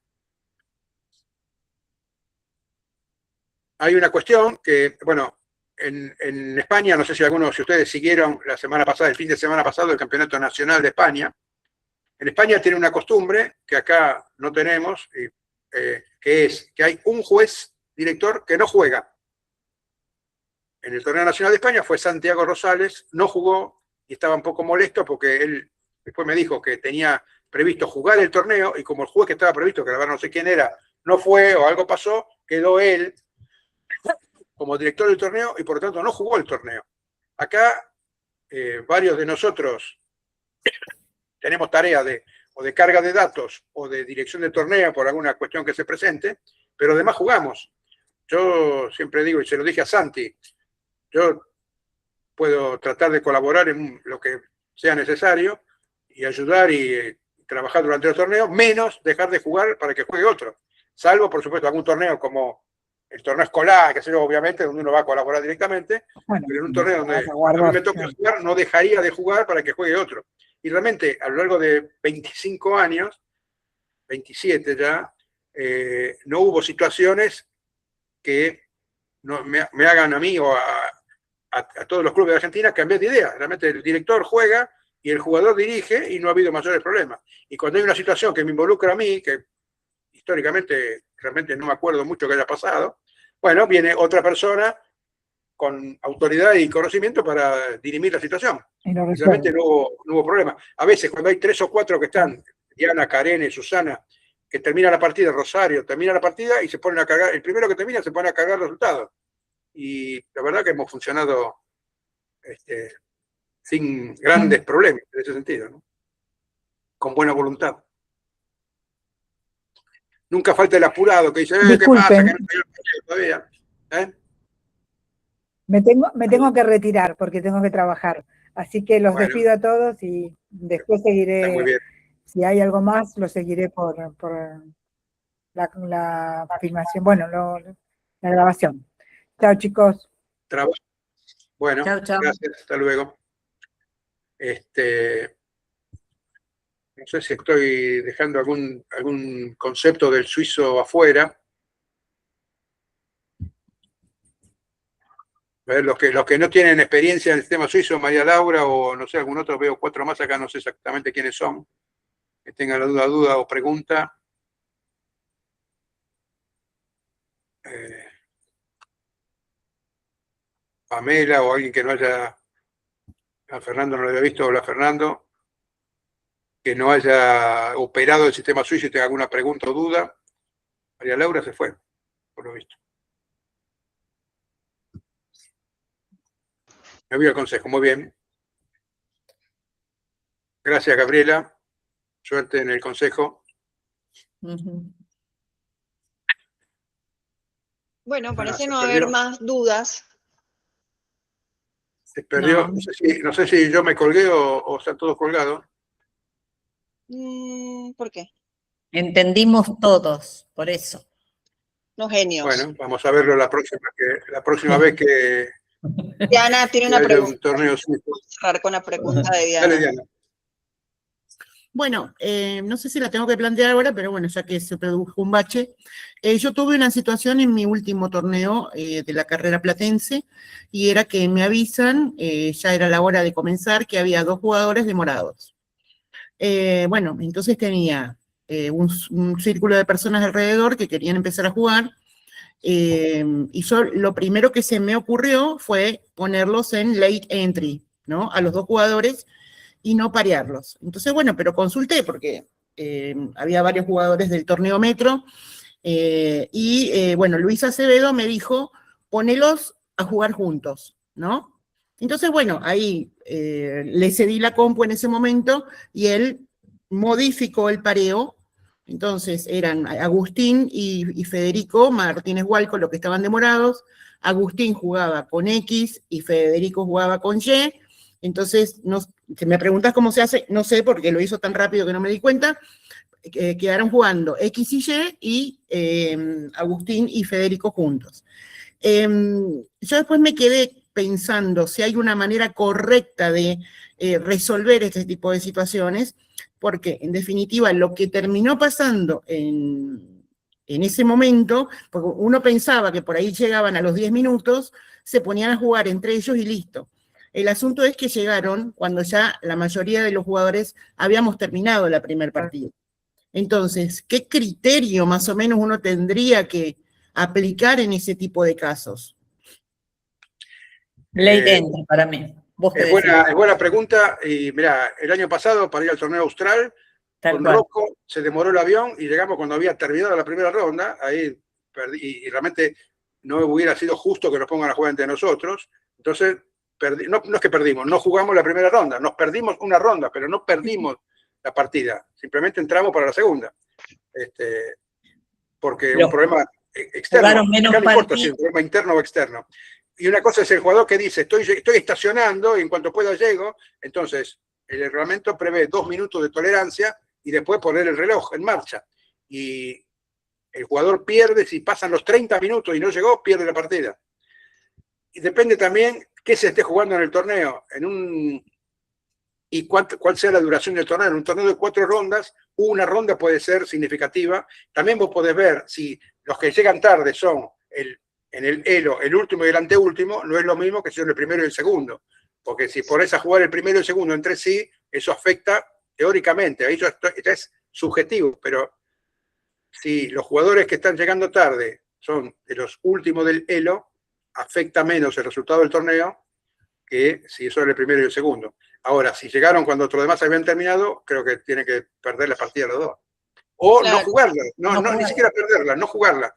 Hay una cuestión que, bueno, en España, no sé si algunos de ustedes siguieron la semana pasada, el fin de semana pasado, el Campeonato Nacional de España. En España tiene una costumbre que acá no tenemos, que es que hay un juez director que no juega. En el Torneo Nacional de España fue Santiago Rosales, no jugó y estaba un poco molesto porque él después me dijo que tenía previsto jugar el torneo y como el juez que estaba previsto, que la verdad no sé quién era, no fue o algo pasó, quedó él como director del torneo y por lo tanto no jugó el torneo. Acá varios de nosotros tenemos tarea de o de carga de datos o de dirección de torneo por alguna cuestión que se presente, pero además jugamos. Yo siempre digo, y se lo dije a Santi, yo puedo tratar de colaborar en lo que sea necesario y ayudar y trabajar durante los torneos, menos dejar de jugar para que juegue otro. Salvo, por supuesto, algún torneo como el torneo escolar, que sé yo, obviamente, donde uno va a colaborar directamente, Bueno, pero en un torneo donde a guardo, mí me toca jugar, no dejaría de jugar para que juegue otro. Y realmente, a lo largo de 25 años, 27 ya, no hubo situaciones que me hagan a mí o a todos los clubes de Argentina cambiar de idea. Realmente el director juega y el jugador dirige y no ha habido mayores problemas. Y cuando hay una situación que me involucra a mí, que históricamente realmente no me acuerdo mucho que haya pasado, bueno, viene otra persona con autoridad y conocimiento para dirimir la situación. Y realmente no hubo problema. A veces cuando hay 3 o 4 que están, Diana, Karene, Susana, que termina la partida, Rosario, termina la partida y se ponen a cargar, el primero que termina se pone a cargar resultados. Y la verdad que hemos funcionado sin grandes problemas en ese sentido, ¿no? Con buena voluntad. Nunca falta el apurado que dice, ¿qué pasa? Que no estoy todavía. Me tengo que retirar porque tengo que trabajar. Así que los despido a todos y después seguiré. Muy bien. Si hay algo más, lo seguiré por la filmación, bueno, la grabación. Chao, chicos. Bueno, chao, chao. Gracias, hasta luego. No sé si estoy dejando algún concepto del suizo afuera. A ver, los que no tienen experiencia en el sistema suizo, María Laura o no sé, algún otro, veo 4 más acá, no sé exactamente quiénes son. Que tengan la duda o pregunta. Pamela o alguien que no haya, a Fernando no lo había visto, hola Fernando, que no haya operado el sistema suizo y tenga alguna pregunta o duda. María Laura se fue, por lo visto. Me voy al consejo, muy bien. Gracias, Gabriela. Suerte en el consejo. Bueno, parece no haber más dudas. Se perdió, no sé si yo me colgué o están todos colgados. ¿Por qué? Entendimos todos, por eso. Los genios. Bueno, vamos a verlo la próxima vez que Diana tiene una pregunta. Un torneo suizo. Vamos a cerrar con la pregunta de Diana. Dale, Diana. Bueno, no sé si la tengo que plantear ahora, pero bueno, ya que se produjo un bache. Yo tuve una situación en mi último torneo de la carrera platense y era que me avisan, ya era la hora de comenzar, que había 2 jugadores demorados. Bueno, entonces tenía un círculo de personas alrededor que querían empezar a jugar y yo lo primero que se me ocurrió fue ponerlos en late entry, ¿no? A los 2 jugadores y no parearlos. Entonces, bueno, pero consulté porque había varios jugadores del torneo Metro bueno, Luis Acevedo me dijo, ponelos a jugar juntos, ¿no? Entonces, bueno, ahí le cedí la compu en ese momento y él modificó el pareo. Entonces eran Agustín y Federico Martínez Hualco los que estaban demorados. Agustín jugaba con X y Federico jugaba con Y. Entonces, si me preguntas cómo se hace, no sé porque lo hizo tan rápido que no me di cuenta. Quedaron jugando X y Y, Agustín y Federico juntos. Yo después me quedé pensando si hay una manera correcta de resolver este tipo de situaciones, porque en definitiva lo que terminó pasando en ese momento, porque uno pensaba que por ahí llegaban a los 10 minutos, se ponían a jugar entre ellos y listo. El asunto es que llegaron cuando ya la mayoría de los jugadores habíamos terminado la primer partida. Entonces, ¿qué criterio más o menos uno tendría que aplicar en ese tipo de casos? Late entry para mí. Es buena pregunta. Y mirá, el año pasado para ir al torneo austral, con Rocco se demoró el avión y llegamos cuando había terminado la primera ronda. Ahí perdí, y realmente no hubiera sido justo que nos pongan a jugar entre nosotros. Entonces, no es que perdimos, no jugamos la primera ronda, nos perdimos una ronda, pero no perdimos la partida, simplemente entramos para la segunda. Porque un problema externo, menos acá no importa si es un problema interno o externo. Y una cosa es el jugador que dice, estoy estacionando y en cuanto pueda llego, entonces el reglamento prevé 2 minutos de tolerancia y después poner el reloj en marcha. Y el jugador pierde, si pasan los 30 minutos y no llegó, pierde la partida. Y depende también qué se esté jugando en el torneo, y cuál sea la duración del torneo. En un torneo de 4 rondas, una ronda puede ser significativa. También vos podés ver si los que llegan tarde son en el elo, el último y el anteúltimo, no es lo mismo que si son el primero y el segundo. Porque si pones a jugar el primero y el segundo entre sí, eso afecta teóricamente. Ahí ya es subjetivo, pero si los jugadores que están llegando tarde son de los últimos del elo, afecta menos el resultado del torneo que si son el primero y el segundo. Ahora, si llegaron cuando otros demás habían terminado, creo que tienen que perder la partida los dos. O claro, no jugarla, ni siquiera perderla, no jugarla.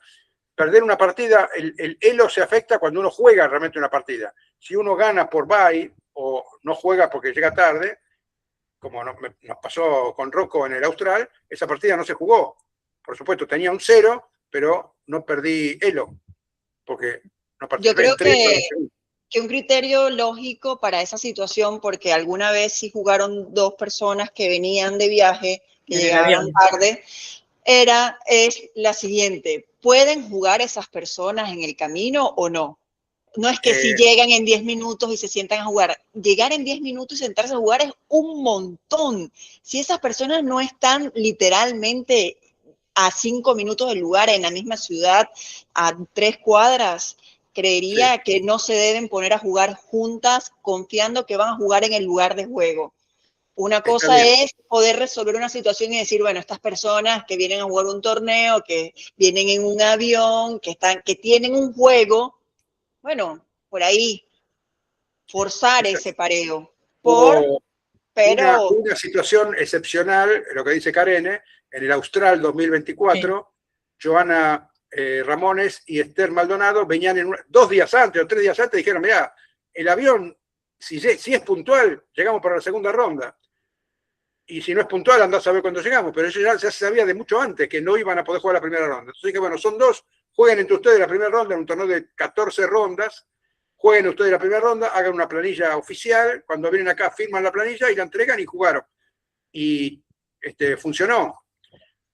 Perder una partida, el elo se afecta cuando uno juega realmente una partida. Si uno gana por bye o no juega porque llega tarde, como nos pasó con Rocco en el Austral, esa partida no se jugó. Por supuesto, tenía un 0, pero no perdí elo, porque no participé. Yo creo que un criterio lógico para esa situación, porque alguna vez sí jugaron 2 personas que venían de viaje, que llegaban tarde, es la siguiente: ¿pueden jugar esas personas en el camino o no? No es que si llegan en 10 minutos y se sientan a jugar. Llegar en 10 minutos y sentarse a jugar es un montón. Si esas personas no están literalmente a 5 minutos del lugar, en la misma ciudad, a 3 cuadras, creería que no se deben poner a jugar juntas confiando que van a jugar en el lugar de juego. Una cosa es poder resolver una situación y decir, bueno, estas personas que vienen a jugar un torneo, que vienen en un avión, que tienen un juego, bueno, por ahí, forzar ese pareo. Pero una situación excepcional, lo que dice Karene, en el Austral 2024, Joana Ramones y Esther Maldonado venían 2 días antes o 3 días antes, dijeron, mirá, el avión, si es puntual, llegamos para la segunda ronda. Y si no es puntual, andá a saber cuándo llegamos. Pero eso ya se sabía de mucho antes, que no iban a poder jugar la primera ronda. Entonces dije, bueno, son 2, jueguen entre ustedes la primera ronda, en un torneo de 14 rondas, jueguen ustedes la primera ronda, hagan una planilla oficial, cuando vienen acá firman la planilla y la entregan y jugaron. Y funcionó.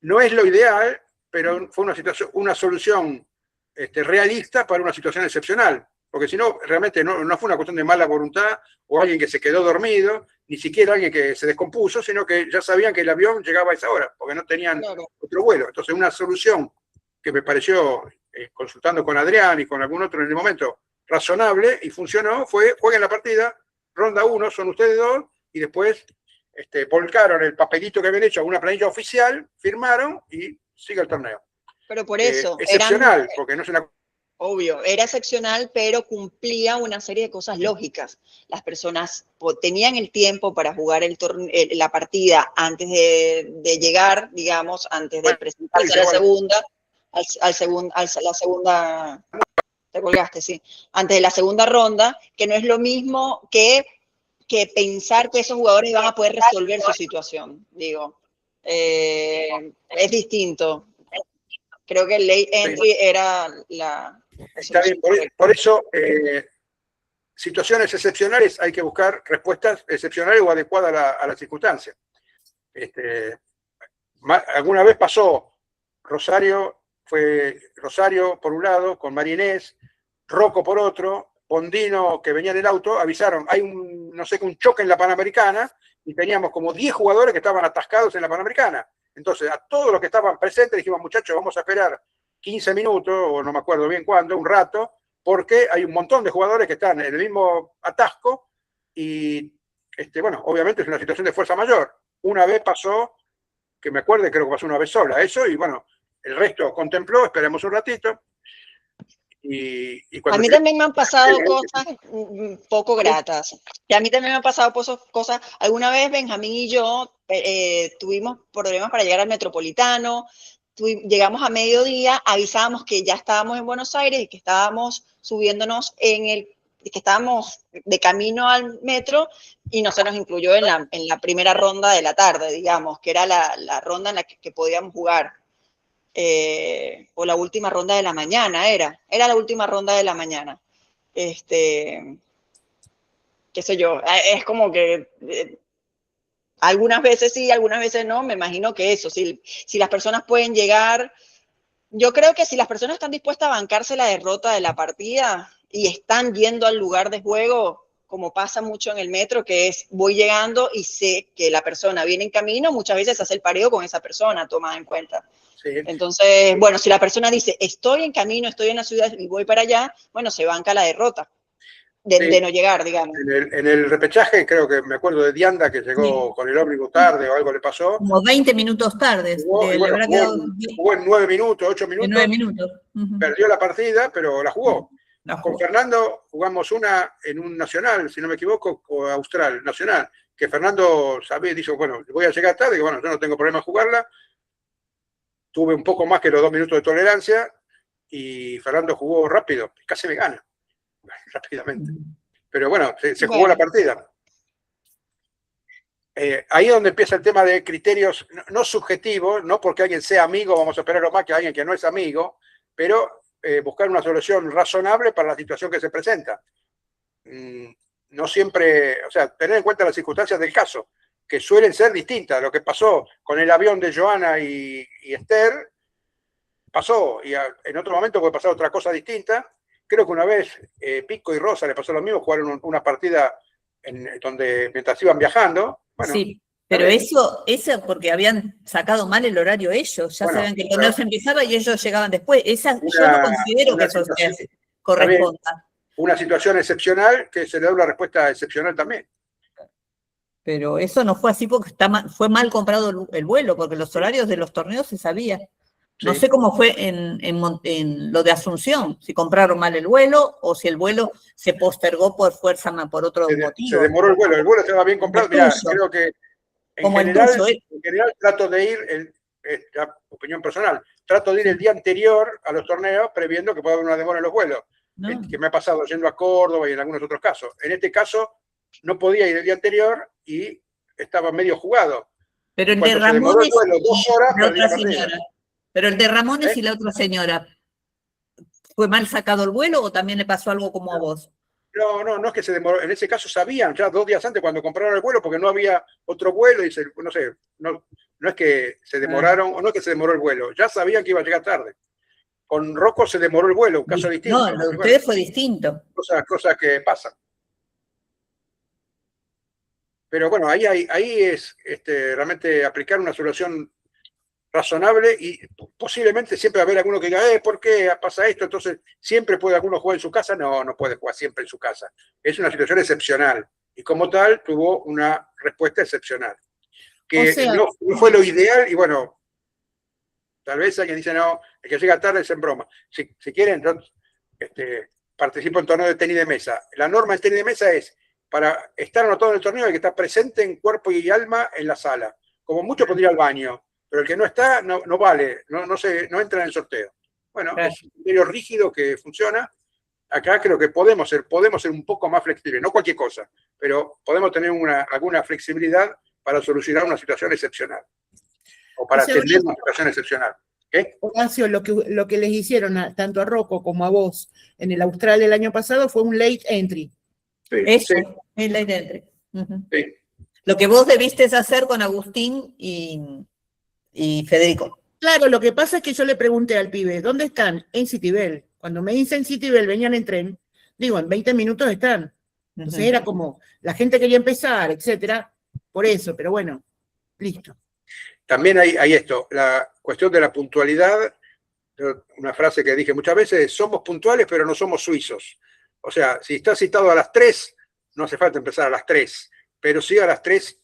No es lo ideal, pero fue una solución realista para una situación excepcional. Porque si no, realmente no fue una cuestión de mala voluntad o alguien que se quedó dormido, ni siquiera alguien que se descompuso, sino que ya sabían que el avión llegaba a esa hora, porque no tenían otro vuelo. Entonces, una solución que me pareció, consultando con Adrián y con algún otro en el momento, razonable y funcionó, fue: jueguen la partida, ronda 1, son ustedes 2, y después volcaron el papelito que habían hecho a una planilla oficial, firmaron y sigue el torneo. Pero por eso. Excepcional, porque no es una... Obvio, era excepcional, pero cumplía una serie de cosas lógicas. Las personas tenían el tiempo para jugar la partida antes de llegar, digamos, antes de presentarse a la segunda, la segunda, te colgaste, sí, antes de la segunda ronda, que no es lo mismo que pensar que esos jugadores iban a poder resolver su situación. Digo, es distinto. Creo que el late entry era la... Está bien, por eso, situaciones excepcionales hay que buscar respuestas excepcionales o adecuadas a la circunstancia. Alguna vez pasó, Rosario por un lado, con Marinés, Rocco por otro, Bondino, que venía en el auto, avisaron, hay un choque en la Panamericana, y teníamos como 10 jugadores que estaban atascados en la Panamericana. Entonces, a todos los que estaban presentes dijimos, muchachos, vamos a esperar 15 minutos, o no me acuerdo bien cuándo, un rato, porque hay un montón de jugadores que están en el mismo atasco y, bueno, obviamente es una situación de fuerza mayor. Una vez pasó, que me acuerdo, creo que pasó una vez sola, eso, y bueno, el resto contempló, esperemos un ratito. A mí también me han pasado cosas poco gratas. Y a mí también me han pasado cosas. Alguna vez Benjamín y yo tuvimos problemas para llegar al Metropolitano. Llegamos a mediodía, avisábamos que ya estábamos en Buenos Aires y que estábamos subiéndonos en que estábamos de camino al metro y no se nos incluyó en la primera ronda de la tarde, digamos, que era la ronda en la que podíamos jugar. O la última ronda de la mañana era la última ronda de la mañana. Qué sé yo, es como que algunas veces sí, algunas veces no, me imagino que eso, si las personas pueden llegar, yo creo que si las personas están dispuestas a bancarse la derrota de la partida y están yendo al lugar de juego, como pasa mucho en el metro, que es voy llegando y sé que la persona viene en camino, muchas veces hace el pareo con esa persona, tomada en cuenta. Sí. Entonces, bueno, si la persona dice, estoy en camino, estoy en la ciudad y voy para allá, bueno, se banca la derrota de no llegar, digamos. En el repechaje, creo que me acuerdo de Dianda, que llegó con el ómnibus tarde o algo le pasó. Como 20 minutos tarde. Jugó en 9 minutos, 8 minutos. En 9 minutos. Perdió la partida, pero la jugó. Con Fernando jugamos una en un nacional, si no me equivoco, o austral, nacional, que Fernando sabía y dijo, bueno, voy a llegar tarde, que bueno, yo no tengo problema en jugarla. Tuve un poco más que los 2 minutos de tolerancia y Fernando jugó rápido, casi me gana, rápidamente. Pero bueno, se jugó la partida. Ahí es donde empieza el tema de criterios no subjetivos, no porque alguien sea amigo, vamos a esperarlo más que alguien que no es amigo, pero buscar una solución razonable para la situación que se presenta. No siempre, o sea, tener en cuenta las circunstancias del caso, que suelen ser distintas. Lo que pasó con el avión de Joana y Esther, pasó, y en otro momento puede pasar otra cosa distinta. Creo que una vez Pico y Rosa le pasó lo mismo, jugaron una partida donde mientras iban viajando. Bueno, sí, pero eso porque habían sacado mal el horario ellos, ya sabían que el torneo se empezaba y ellos llegaban después. Yo no considero que eso corresponda. Una situación excepcional que se le da una respuesta excepcional también. Pero eso no fue así porque fue mal comprado el vuelo, porque los horarios de los torneos se sabían. No sé cómo fue en lo de Asunción, si compraron mal el vuelo o si el vuelo se postergó por fuerza, por otro motivo. Se demoró el vuelo estaba bien comprado. Mirá, creo que en general trato de ir, la opinión personal, trato de ir el día anterior a los torneos previendo que pueda haber una demora en los vuelos, que me ha pasado yendo a Córdoba y en algunos otros casos. En este caso no podía ir el día anterior y estaba medio jugado. Pero el de Ramones Pero el de Ramones y la otra señora, ¿fue mal sacado el vuelo o también le pasó algo como a vos? No es que se demoró. En ese caso sabían ya 2 días antes cuando compraron el vuelo porque no había otro vuelo y no sé, no es que se demoraron o no es que se demoró el vuelo, ya sabían que iba a llegar tarde. Con Rocco se demoró el vuelo, un caso distinto. No, lo de ustedes fue distinto. Cosas que pasan. Pero bueno, ahí es realmente aplicar una solución razonable y posiblemente siempre va a haber alguno que diga, ¿por qué pasa esto? Entonces, ¿siempre puede alguno jugar en su casa? No puede jugar siempre en su casa. Es una situación excepcional y como tal tuvo una respuesta excepcional. Que no fue lo ideal y bueno, tal vez alguien dice, no, el que llega tarde es en broma. Si quieren, entonces, participo en torneo de tenis de mesa. La norma del tenis de mesa es, para estar anotado en el torneo hay que estar presente en cuerpo y alma en la sala. Como mucho podría ir al baño. Pero el que no está, no vale, no entra en el sorteo. Bueno, es un criterio rígido que funciona. Acá creo que podemos ser un poco más flexibles, no cualquier cosa, pero podemos tener alguna flexibilidad para solucionar una situación excepcional. O para atender una situación excepcional. ¿Qué? Horacio, lo que les hicieron tanto a Rocco como a vos en el Austral el año pasado fue un late entry. Eso, el late entry. Sí. Lo que vos debiste hacer con Agustín y Federico. Claro, lo que pasa es que yo le pregunté al pibe, ¿dónde están? En Citibel. Cuando me dicen Citibel, venían en tren, digo, en 20 minutos están. Entonces era como, la gente quería empezar, etcétera, por eso, pero bueno, listo. También hay esto, la cuestión de la puntualidad, una frase que dije muchas veces, somos puntuales pero no somos suizos. O sea, si está citado a las 3, no hace falta empezar a las 3, pero sí a las 3.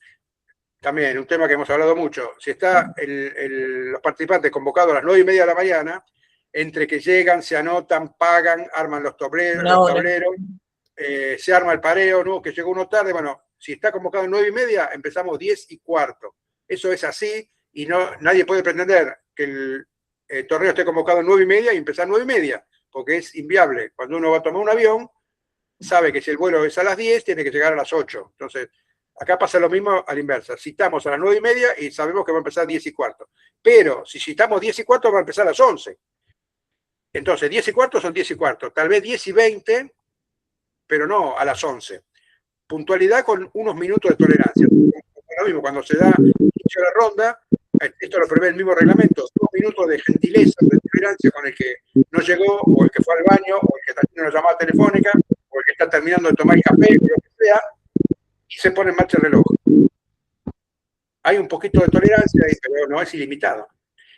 También, un tema que hemos hablado mucho, si están los participantes convocados a las 9:30 de la mañana, entre que llegan, se anotan, pagan, arman los tableros, se arma el pareo, que llegó uno tarde, bueno, si está convocado a 9:30, empezamos 10:15. Eso es así y nadie puede pretender que el torneo esté convocado a 9:30 y empezar a 9:30, porque es inviable. Cuando uno va a tomar un avión, sabe que si el vuelo es a las 10, tiene que llegar a las 8. Entonces, acá pasa lo mismo a la inversa. Citamos a las 9:30 y sabemos que va a empezar 10:15. Pero si citamos 10:15, va a empezar a las 11. Entonces, 10:15 son 10:15. Tal vez 10:20, pero no a las 11. Puntualidad con unos minutos de tolerancia. Lo mismo, cuando se da inicio a la ronda, esto lo prevé el mismo reglamento, 2 minutos de gentileza, de tolerancia con el que no llegó, o el que fue al baño, o el que está haciendo una llamada telefónica, o el que está terminando de tomar el café, o lo que sea, y se pone en marcha el reloj. Hay un poquito de tolerancia, pero no es ilimitado.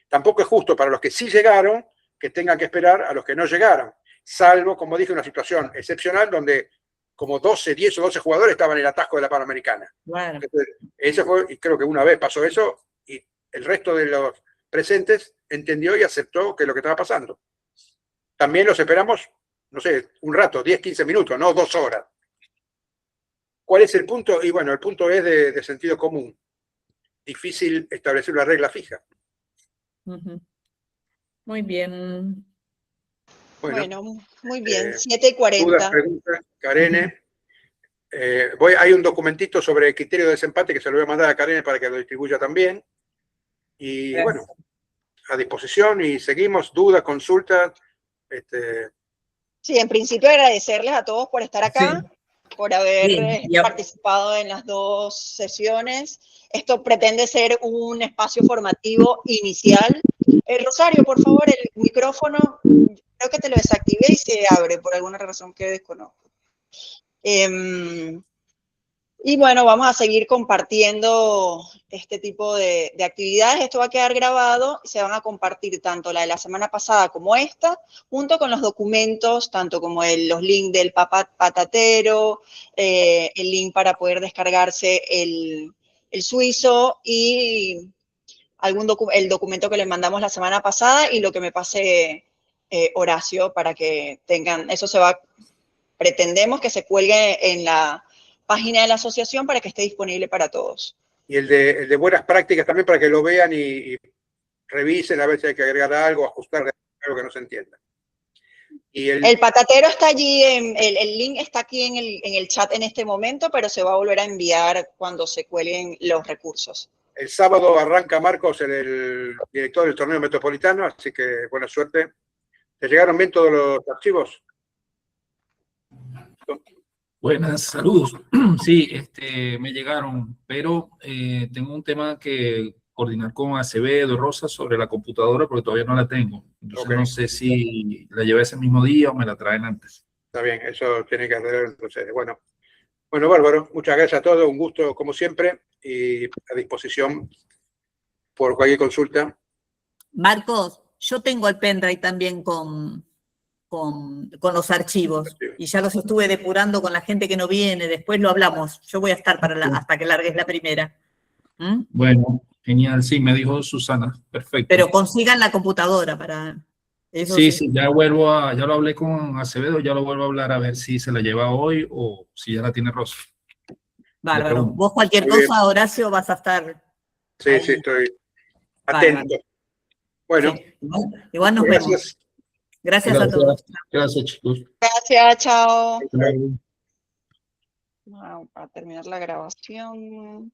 Tampoco es justo para los que sí llegaron que tengan que esperar a los que no llegaron, salvo, como dije, una situación excepcional donde como 10 o 12 jugadores estaban en el atasco de la Panamericana. Bueno, Entonces, eso fue, y creo que una vez pasó eso, y el resto de los presentes entendió y aceptó que es lo que estaba pasando. También los esperamos, no sé, un rato, 10, 15 minutos, no 2 horas. ¿Cuál es el punto? Y bueno, el punto es de sentido común. Difícil establecer una regla fija. ujú. Muy bien. Bueno, muy bien, dudas, 7:40. preguntas, Karene. Hay un documentito sobre el criterio de desempate que se lo voy a mandar a Karene para que lo distribuya también. Y Gracias. bueno, a disposición y seguimos, dudas, consultas. Sí, en principio agradecerles a todos por estar acá, por haber Bien, y participado en las 2 sesiones. Esto pretende ser un espacio formativo inicial. Rosario, por favor, el micrófono, creo que te lo desactivé y se abre por alguna razón que desconozco. Y bueno, vamos a seguir compartiendo este tipo de actividades. Esto va a quedar grabado y se van a compartir tanto la de la semana pasada como esta, junto con los documentos, tanto como los links del patatero, el link para poder descargarse el suizo y el documento que les mandamos la semana pasada y lo que me pase Horacio para que tengan, eso pretendemos que se cuelgue en la página de la asociación para que esté disponible para todos. Y el de buenas prácticas también para que lo vean y revisen a ver si hay que agregar algo, ajustar algo que no se entienda. Y el patatero está allí, el link está aquí en el chat en este momento, pero se va a volver a enviar cuando se cuelguen los recursos. El sábado arranca Marcos, el director del torneo metropolitano, así que buena suerte. ¿Te llegaron bien todos los archivos? Buenas, saludos. Sí, me llegaron, pero tengo un tema que coordinar con Acevedo, Rosa, sobre la computadora, porque todavía no la tengo. Entonces Okay. no sé si la llevé ese mismo día o me la traen antes. Está bien, eso tiene que hacer entonces. Bueno, bárbaro. Muchas gracias a todos. Un gusto, como siempre, y a disposición por cualquier consulta. Marcos, yo tengo el pendrive también con los archivos y ya los estuve depurando con la gente que no viene, después lo hablamos. Yo voy a estar hasta que largues la primera. ¿Mm? Bueno, genial, sí, me dijo Susana, perfecto. Pero consigan la computadora para eso. Sí, ya lo hablé con Acevedo, ya lo vuelvo a hablar a ver si se la lleva hoy o si ya la tiene Rosa. Bárbaro. Vos cualquier cosa, Horacio, vas a estar. Sí, ahí. sí, estoy atento. Bueno, sí. Igual nos vemos. Gracias a todos. Gracias, chicos. Gracias, chao. Para terminar la grabación.